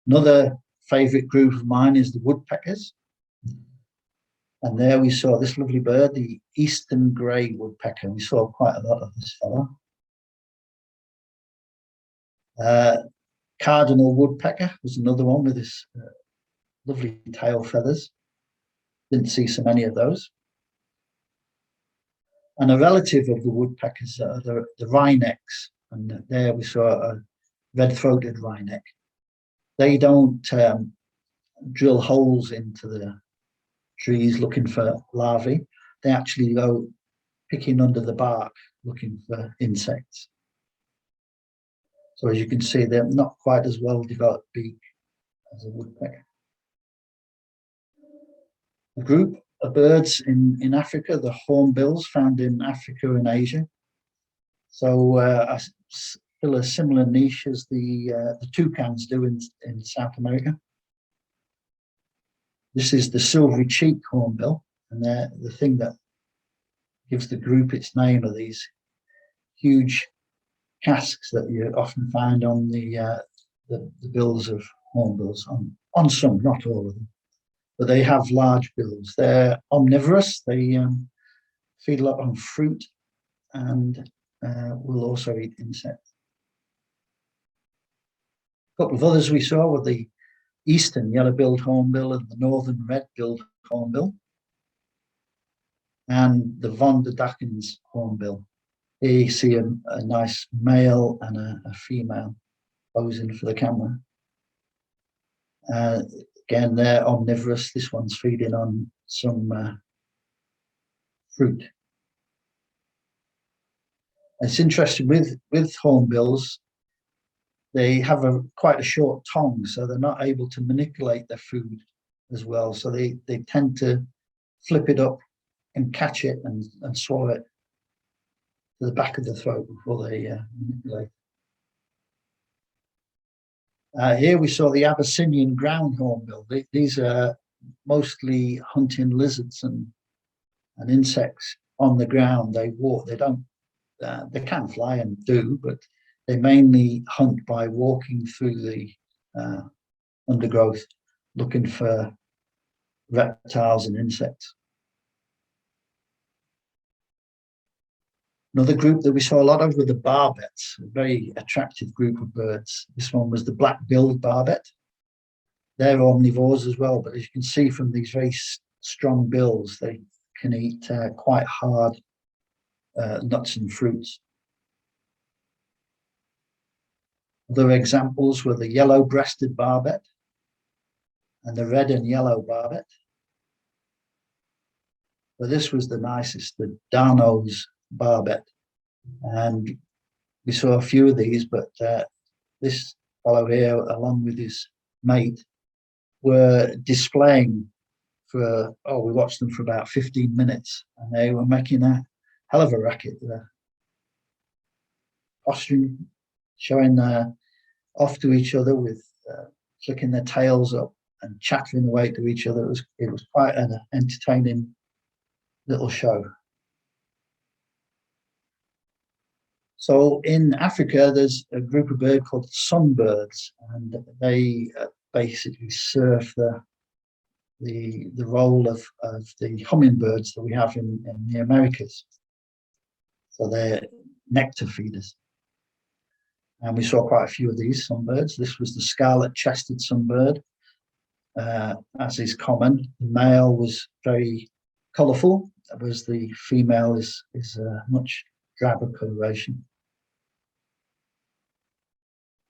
Another favourite group of mine is the woodpeckers. And there we saw this lovely bird, the eastern grey woodpecker. We saw quite a lot of this fellow. Cardinal woodpecker was another one with this lovely tail feathers. Didn't see so many of those. And a relative of the woodpeckers are the wrynecks. And there we saw a red-throated wryneck. They don't drill holes into the trees looking for larvae. They actually go picking under the bark looking for insects. So as you can see, they're not quite as well developed beak as a woodpecker. A group of birds in Africa, the hornbills, found in Africa and Asia. So fill a similar niche as the toucans do in South America. This is the silvery-cheeked hornbill, and the thing that gives the group its name are these huge casques that you often find on the bills of hornbills, on some, not all of them, but they have large bills. They're omnivorous. They feed a lot on fruit and will also eat insects. A couple of others we saw were the eastern yellow-billed hornbill and the northern red-billed hornbill, and the von der Dachens hornbill. Here you see a nice male and a female posing for the camera. Again, they're omnivorous. This one's feeding on some fruit. It's interesting with hornbills, they have quite a short tongue, so they're not able to manipulate their food as well. So they tend to flip it up and catch it and swallow it to the back of the throat before they manipulate. Here we saw the Abyssinian ground hornbill. These are mostly hunting lizards and insects on the ground. They walk. They don't. They can fly and do, but they mainly hunt by walking through the undergrowth, looking for reptiles and insects. Another group that we saw a lot of were the barbets, a very attractive group of birds. This one was the black-billed barbet. They're omnivores as well, but as you can see from these very strong bills, they can eat quite hard nuts and fruits. Other examples were the yellow-breasted barbet and the red and yellow barbet. But this was the nicest, the Darno's barbet. And we saw a few of these, but this fellow here, along with his mate, were displaying for, we watched them for about 15 minutes, and they were making a hell of a racket there. Posturing, showing a off to each other with flicking their tails up and chattering away to each other. It was quite an entertaining little show. So in Africa, there's a group of birds called sunbirds, and they basically serve the role of the hummingbirds that we have in the Americas. So they're nectar feeders. And we saw quite a few of these sunbirds. This was the scarlet-chested sunbird, as is common. The male was very colourful, whereas the female is a much drabber coloration.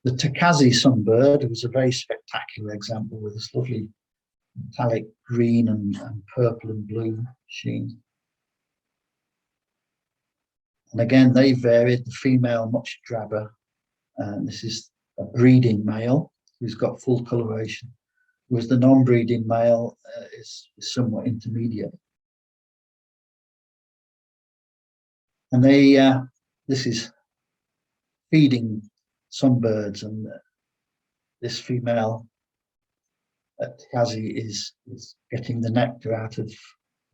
The Takazi sunbird was a very spectacular example with this lovely metallic green and purple and blue sheen. And again, they varied. The female much drabber. And this is a breeding male who's got full coloration, whereas the non-breeding male is somewhat intermediate. And this is feeding sunbirds, and this female at Takazi is getting the nectar out of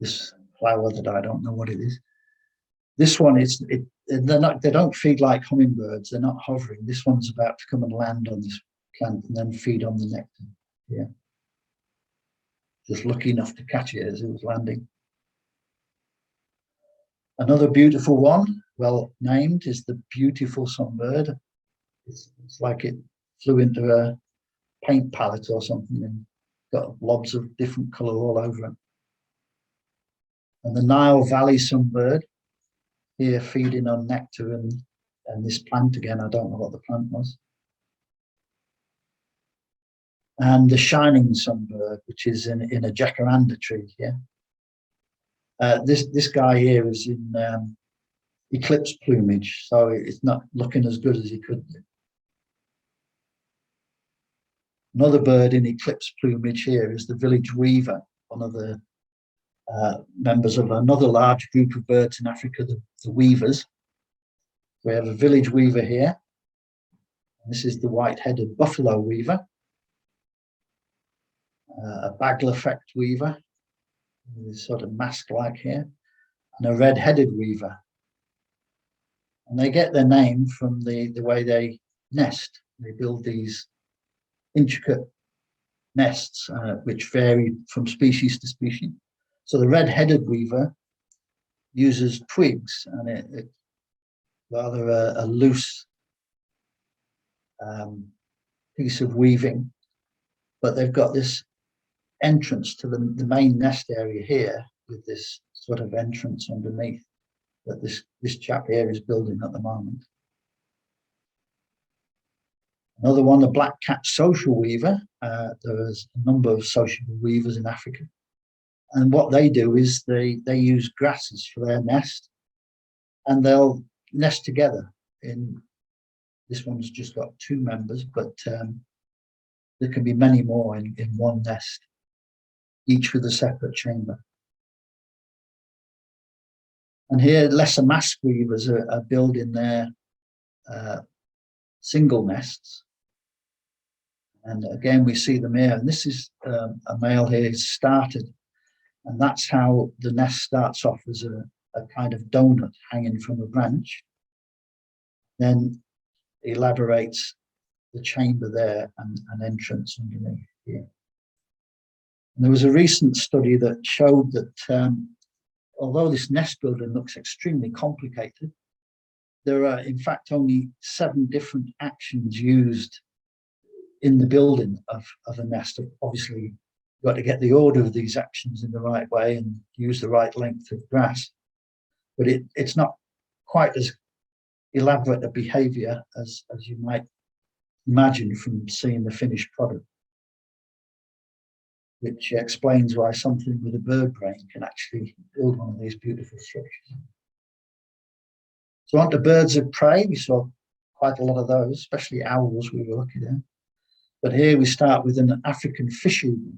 this flower that I don't know what it is. This one they don't feed like hummingbirds. They're not hovering. This one's about to come and land on this plant and then feed on the nectar. Yeah. Just lucky enough to catch it as it was landing. Another beautiful one, well named, is the beautiful sunbird. It's like it flew into a paint palette or something and got blobs of different colour all over it. And the Nile Valley sunbird, here feeding on nectar and this plant again, I don't know what the plant was. And the shining sunbird, which is in a jacaranda tree here. This guy here is in eclipse plumage, so it's not looking as good as he could do. Another bird in eclipse plumage here is the village weaver, one of the members of another large group of birds in Africa, the weavers. We have a village weaver here. This is the white-headed buffalo weaver, a bagel-effect weaver, sort of mask-like here, and a red-headed weaver. And they get their name from the way they nest. They build these intricate nests, which vary from species to species. So the red-headed weaver uses twigs, and it's rather a loose piece of weaving, but they've got this entrance to the main nest area here with this sort of entrance underneath that this chap here is building at the moment. Another one, the black cap social weaver. There's a number of social weavers in Africa. And what they do is they use grasses for their nest, and they'll nest together. This one's just got 2 members, but there can be many more in one nest, each with a separate chamber. And here, lesser mask weavers are building their single nests. And again, we see them here. And this is a male here who's started. And that's how the nest starts off, as a kind of donut hanging from a branch. Then elaborates the chamber there and an entrance underneath here. And there was a recent study that showed that although this nest building looks extremely complicated, there are in fact only 7 different actions used in the building of a nest. Obviously, you've got to get the order of these actions in the right way and use the right length of grass. But it's not quite as elaborate a behavior as you might imagine from seeing the finished product, which explains why something with a bird brain can actually build one of these beautiful structures. So on to birds of prey, we saw quite a lot of those, especially owls we were lucky there. But here we start with an African fish eagle,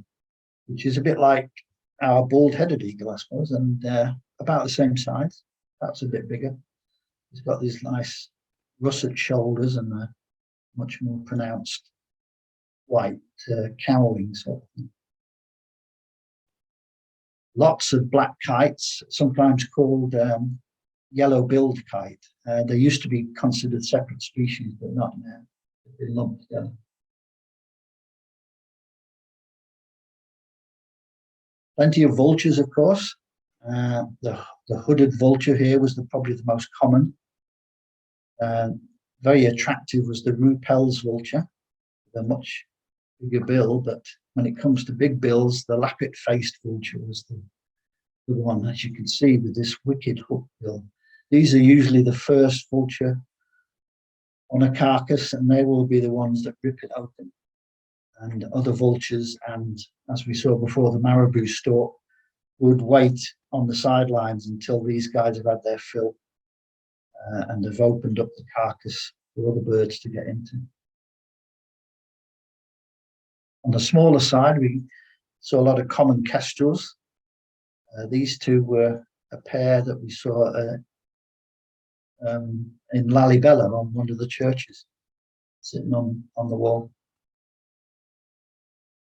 which is a bit like our bald-headed eagle, I suppose, and about the same size, perhaps a bit bigger. He's got these nice russet shoulders and a much more pronounced white cowling sort of thing. Lots of black kites, sometimes called yellow-billed kite. They used to be considered separate species, but not now. They've been lumped together. Plenty of vultures, of course. The hooded vulture here was probably the most common. Very attractive was the Ruppel's vulture, with a much bigger bill, but when it comes to big bills, the lappet-faced vulture was the one, as you can see, with this wicked hook bill. These are usually the first vulture on a carcass, and they will be the ones that rip it open. And other vultures, and as we saw before, the marabou stork would wait on the sidelines until these guys have had their fill and have opened up the carcass for other birds to get into. On the smaller side, we saw a lot of common kestrels. These two were a pair that we saw in Lalibela on one of the churches, sitting on the wall.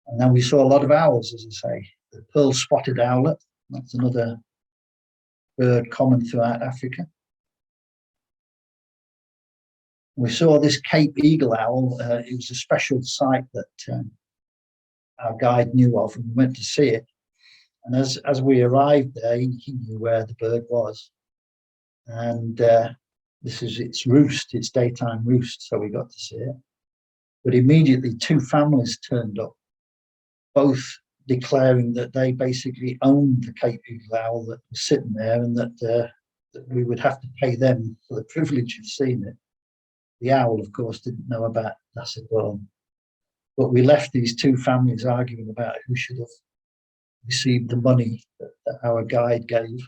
And then we saw a lot of owls, as I say. The pearl-spotted owlet, that's another bird common throughout Africa. We saw this Cape eagle owl. It was a special site that our guide knew of, and we went to see it. And as we arrived there, he knew where the bird was. And this is its roost, its daytime roost, so we got to see it. But immediately 2 families turned up, both declaring that they basically owned the Cape eagle owl that was sitting there, and that we would have to pay them for the privilege of seeing it. The owl, of course, didn't know about that at all. But we left these 2 families arguing about who should have received the money that our guide gave.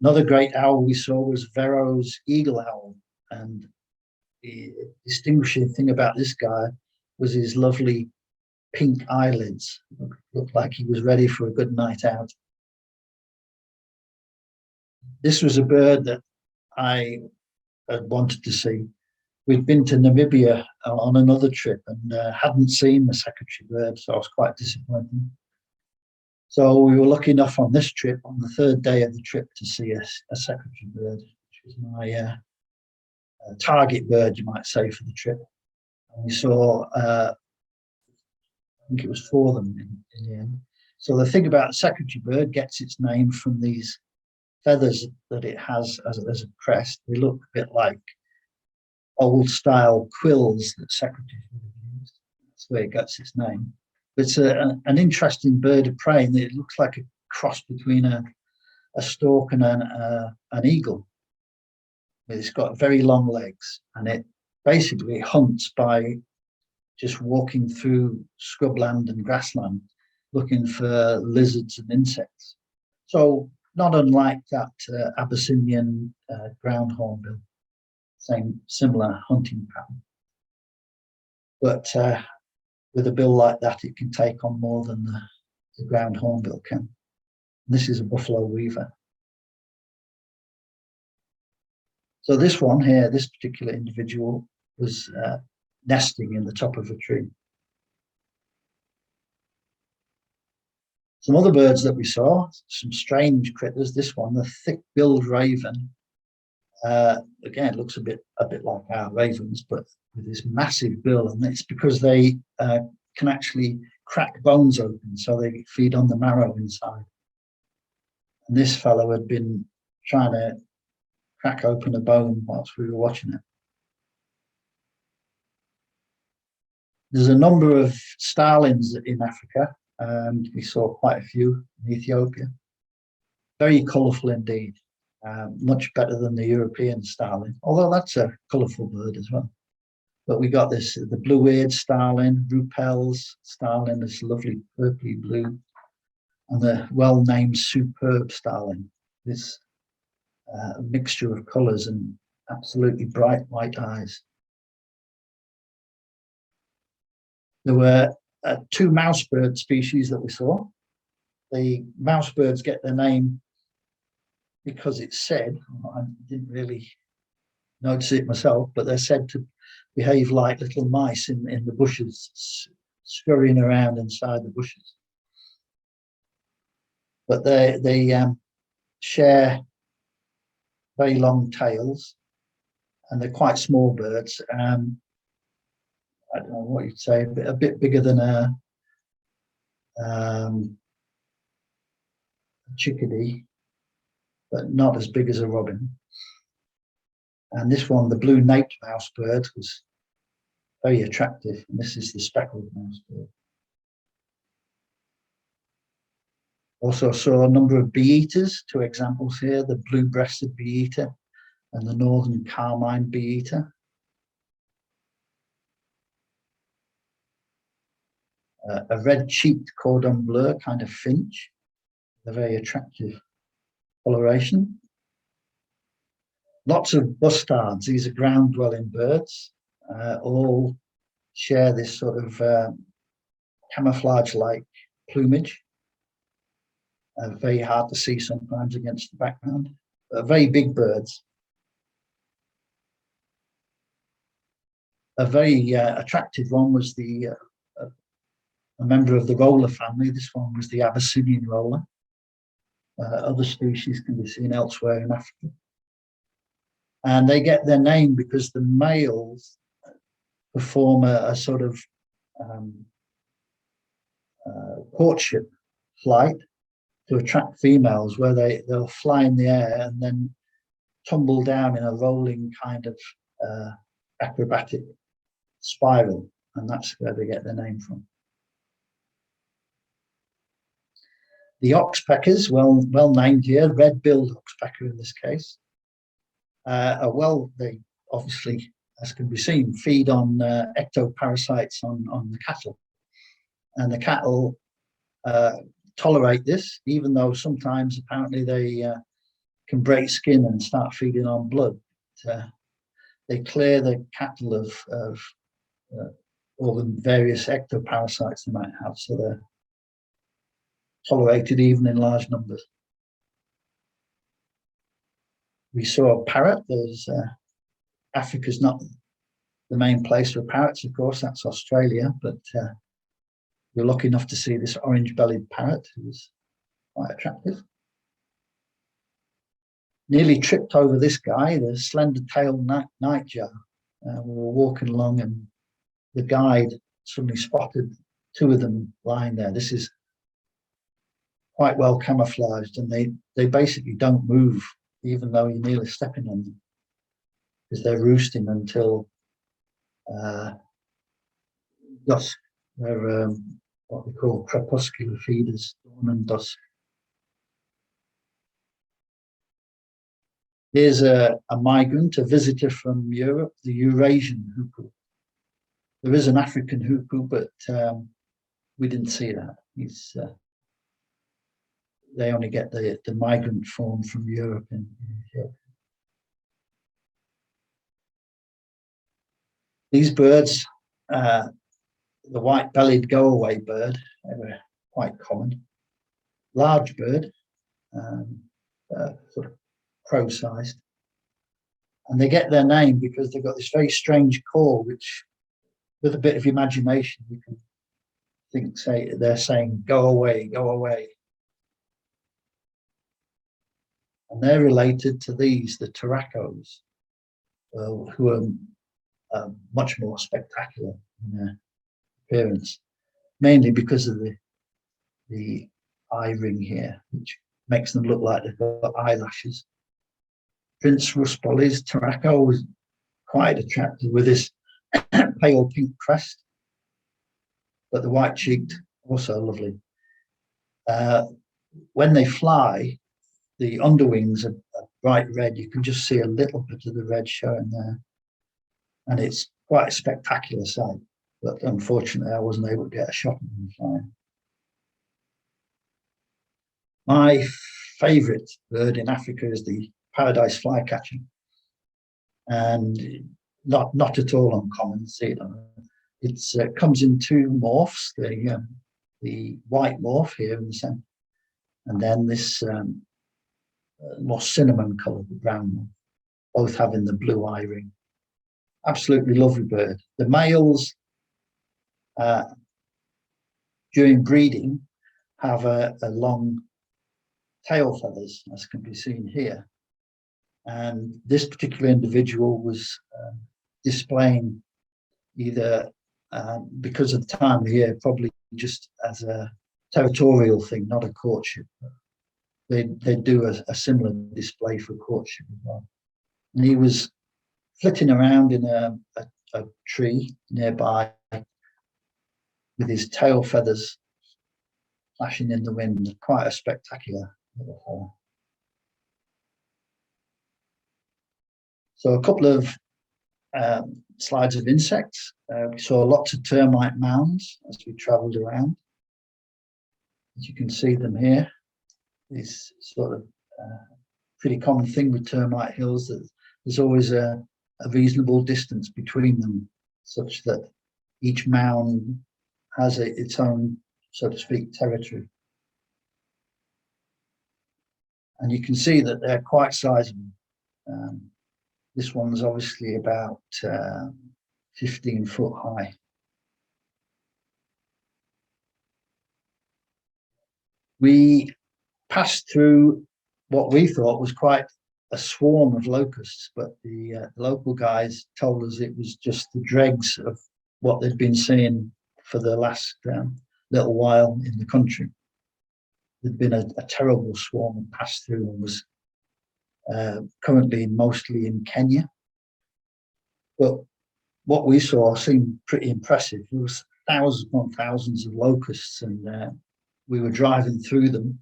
Another great owl we saw was Vero's eagle owl, and the distinguishing thing about this guy was his lovely pink eyelids. Looked like he was ready for a good night out. This was a bird that I had wanted to see. We'd been to Namibia on another trip and hadn't seen the secretary bird, so I was quite disappointed. So we were lucky enough on this trip, on the 3rd day of the trip, to see a secretary bird, which was my target bird, you might say, for the trip. And we saw, I think it was 4 of them in the end. So the thing about the secretary bird, gets its name from these feathers that it has as a crest. They look a bit like old-style quills that secretaries would have used. That's where it gets its name. But it's an interesting bird of prey, and it looks like a cross between a stork and an eagle. It's got very long legs, and it basically hunts by just walking through scrubland and grassland, looking for lizards and insects. So not unlike that Abyssinian ground hornbill, similar hunting pattern. But with a bill like that, it can take on more than the ground hornbill can. This is a buffalo weaver. So this one here, this particular individual, was nesting in the top of a tree. Some other birds that we saw, some strange critters. This one, the thick-billed raven. Again, it looks a bit like our ravens, but with this massive bill, and it's because they can actually crack bones open, so they feed on the marrow inside. And this fellow had been trying to crack open a bone whilst we were watching it. There's a number of starlings in Africa, and we saw quite a few in Ethiopia. Very colourful indeed, much better than the European starling, although that's a colourful bird as well. But we got the blue-eared starling, Ruppel's starling, this lovely purpley blue, and the well-named superb starling, this mixture of colours and absolutely bright white eyes. There were 2 mousebird species that we saw. The mousebirds get their name because it's said, I didn't really notice it myself, but they're said to behave like little mice in the bushes, scurrying around inside the bushes. But they share very long tails, and they're quite small birds. I don't know what you'd say, a bit bigger than a chickadee, but not as big as a robin. And this one, the blue naped mouse bird, was very attractive. And this is the speckled mouse bird. Also saw a number of bee-eaters, two examples here, the blue-breasted bee-eater and the northern carmine bee-eater. A red-cheeked cordon bleu kind of finch, a very attractive coloration. Lots of bustards, these are ground-dwelling birds, all share this sort of camouflage-like plumage. Very hard to see sometimes against the background. Very big birds. A very attractive one was a member of the roller family. This one was the Abyssinian roller. Other species can be seen elsewhere in Africa. And they get their name because the males perform a sort of courtship flight to attract females, where they'll fly in the air and then tumble down in a rolling kind of acrobatic spiral, and that's where they get their name from. The oxpeckers, well named here, red-billed oxpecker in this case, they obviously, as can be seen, feed on ectoparasites on the cattle, and the cattle tolerate this, even though sometimes apparently they can break skin and start feeding on blood. They clear the cattle of all the various ectoparasites they might have, so they're tolerated even in large numbers. We saw a parrot. There's Africa's not the main place for parrots, of course, that's Australia, but we're lucky enough to see this orange-bellied parrot, who's quite attractive. Nearly tripped over this guy, the slender-tailed nightjar. We were walking along and the guide suddenly spotted two of them lying there. This is quite well camouflaged, and they basically don't move, even though you're nearly stepping on them, because they're roosting until dusk. They're what we call crepuscular feeders, dawn and dusk. Here's a migrant, a visitor from Europe, the Eurasian hoopoe. There is an African hoopoe, but we didn't see that. They only get the migrant form from Europe in Ethiopia. These birds, the white-bellied go-away bird, they were quite common. Large bird, sort of crow-sized. And they get their name because they've got this very strange call, which, with a bit of imagination, you can they're saying, "Go away, go away." And they're related to these, the turacos, who are much more spectacular in their appearance, mainly because of the eye ring here, which makes them look like they've got eyelashes. Prince Ruspoli's turaco was quite attractive with his pale pink crest, but the white-cheeked also lovely. When they fly, the underwings are bright red. You can just see a little bit of the red showing there, and it's quite a spectacular sight. But unfortunately, I wasn't able to get a shot of them flying. My favourite bird in Africa is the paradise flycatcher, and not at all uncommon. See it comes in two morphs: the white morph here in the centre, and then this more cinnamon colour, the brown one. both having the blue eye ring. Absolutely lovely bird. The males during breeding have a long tail feathers, as can be seen here. And this particular individual was displaying either because of the time of the year, probably just as a territorial thing, not a courtship. They do a similar display for courtship as well. And he was flitting around in a tree nearby with his tail feathers flashing in the wind. Quite a spectacular little fellow. So a couple of slides of insects. We saw lots of termite mounds as we travelled around. As you can see them here, this sort of pretty common thing with termite hills, that there's always a reasonable distance between them, such that each mound has its own, so to speak, territory. And you can see that they're quite sizable. This one's obviously about 15 foot high. We passed through what we thought was quite a swarm of locusts, but the local guys told us it was just the dregs of what they'd been seeing for the last little while in the country. There'd been a terrible swarm passed through and was currently mostly in Kenya. But what we saw seemed pretty impressive. There was thousands upon thousands of locusts, and we were driving through them.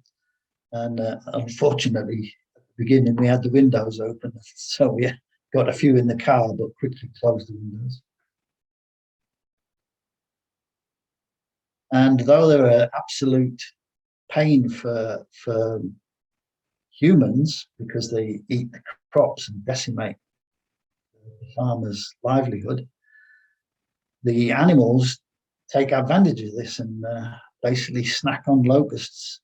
And unfortunately, at the beginning, we had the windows open, so we got a few in the car, but quickly closed the windows. And though they're an absolute pain for humans, because they eat the crops and decimate the farmers' livelihood, the animals take advantage of this and basically snack on locusts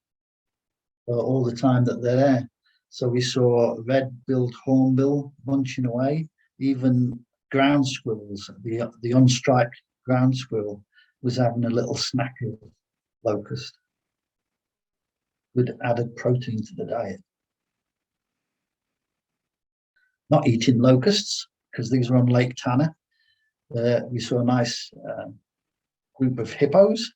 all the time that they're there. So we saw red-billed hornbill munching away, even ground squirrels. The unstriped ground squirrel was having a little snack of locust. Good added protein to the diet. Not eating locusts, because these were on Lake Tana. We saw a nice group of hippos.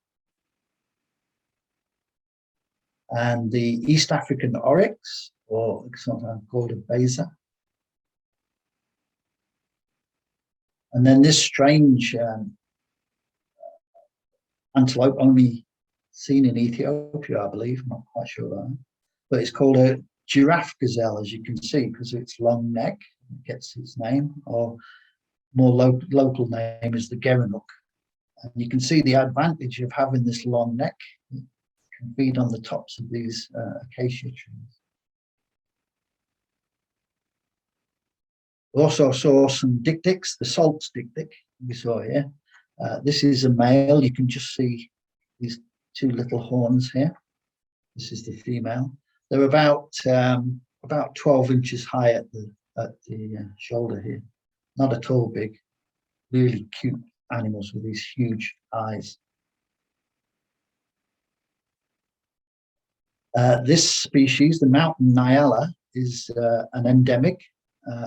And the East African oryx, or sometimes called a beza. And then this strange antelope, only seen in Ethiopia, I believe, I'm not quite sure about that. But it's called a giraffe gazelle, as you can see, because of its long neck, it gets its name, or more local name is the gerenuk. And you can see the advantage of having this long neck. It can feed on the tops of these acacia trees. We also saw some dik-diks, the salt dik-dik we saw here. This is a male. You can just see these two little horns here. This is the female. They're about 12 inches high at the shoulder here. Not at all big. Really cute animals with these huge eyes. This species, the mountain nyala, is an endemic,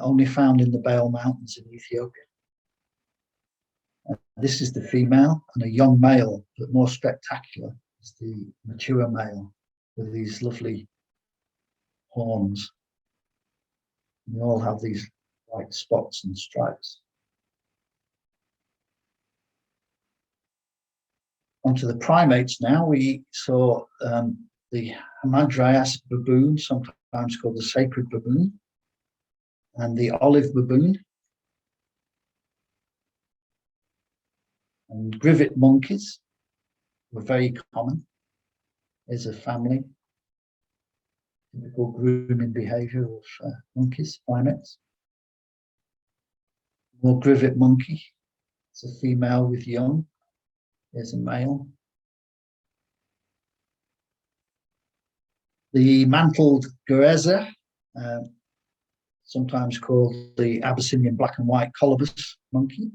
only found in the Bale Mountains in Ethiopia. This is the female, and a young male, but more spectacular is the mature male with these lovely horns. They all have these white spots and stripes. Onto the primates now. We saw the Hamadryas baboon, sometimes called the sacred baboon, and the olive baboon, and grivet monkeys were very common. There's a family, typical grooming behavior of monkeys, primates. More grivet monkey, it's a female with young. There's a male. The mantled gereza, sometimes called the Abyssinian black and white colobus monkey.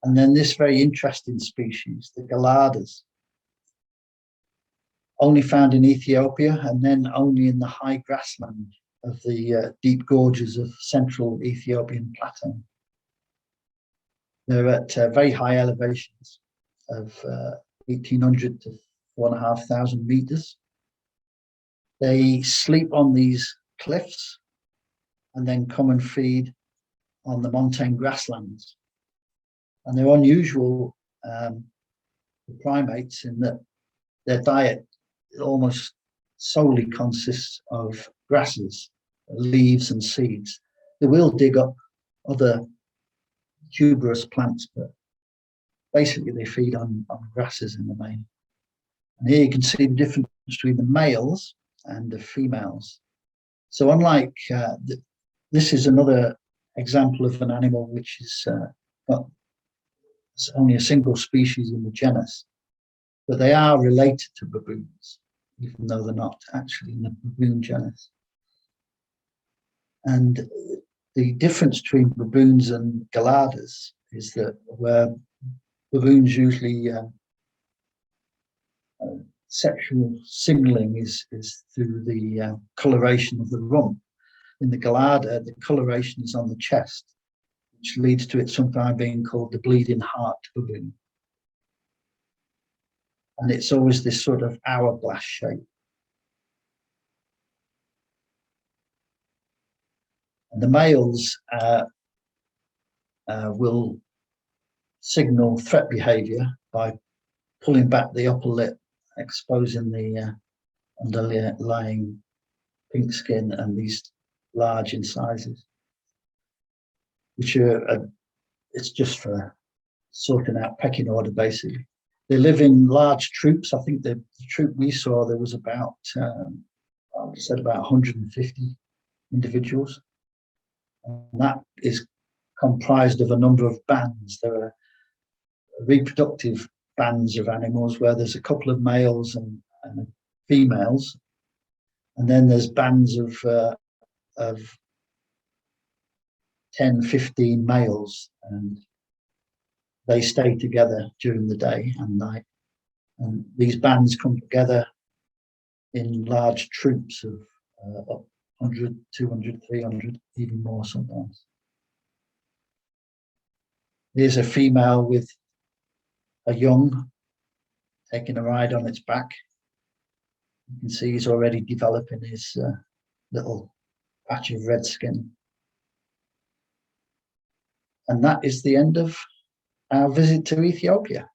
And then this very interesting species, the galadas, only found in Ethiopia and then only in the high grassland of the deep gorges of central Ethiopian plateau. They're at very high elevations of 1,800 to 4,500 meters. They sleep on these cliffs and then come and feed on the montane grasslands. And they're unusual primates in that their diet almost solely consists of grasses, leaves and seeds. They will dig up other tuberous plants, but basically they feed on grasses in the main. And here you can see the difference between the males and the females. So unlike, this is another example of an animal which is got only a single species in the genus, but they are related to baboons, even though they're not actually in the baboon genus. And the difference between baboons and galadas is that where baboons usually sexual signaling is through the coloration of the rump. In the galada, the coloration is on the chest, which leads to it sometimes being called the bleeding heart baboon. And it's always this sort of hourglass shape. And the males will signal threat behavior by pulling back the upper lip, exposing the underlying pink skin and these large incisors, which are, it's just for sorting out pecking order, basically. They live in large troops. I think the troop we saw, there was about, I would say about 150 individuals. And that is comprised of a number of bands. There are reproductive bands of animals where there's a couple of males and females. And then there's bands of 10, 15 males, and they stay together during the day and night. And these bands come together in large troops of 100, 200, 300, even more sometimes. Here's a female with a young taking a ride on its back. You can see he's already developing his little patch of red skin. And that is the end of our visit to Ethiopia.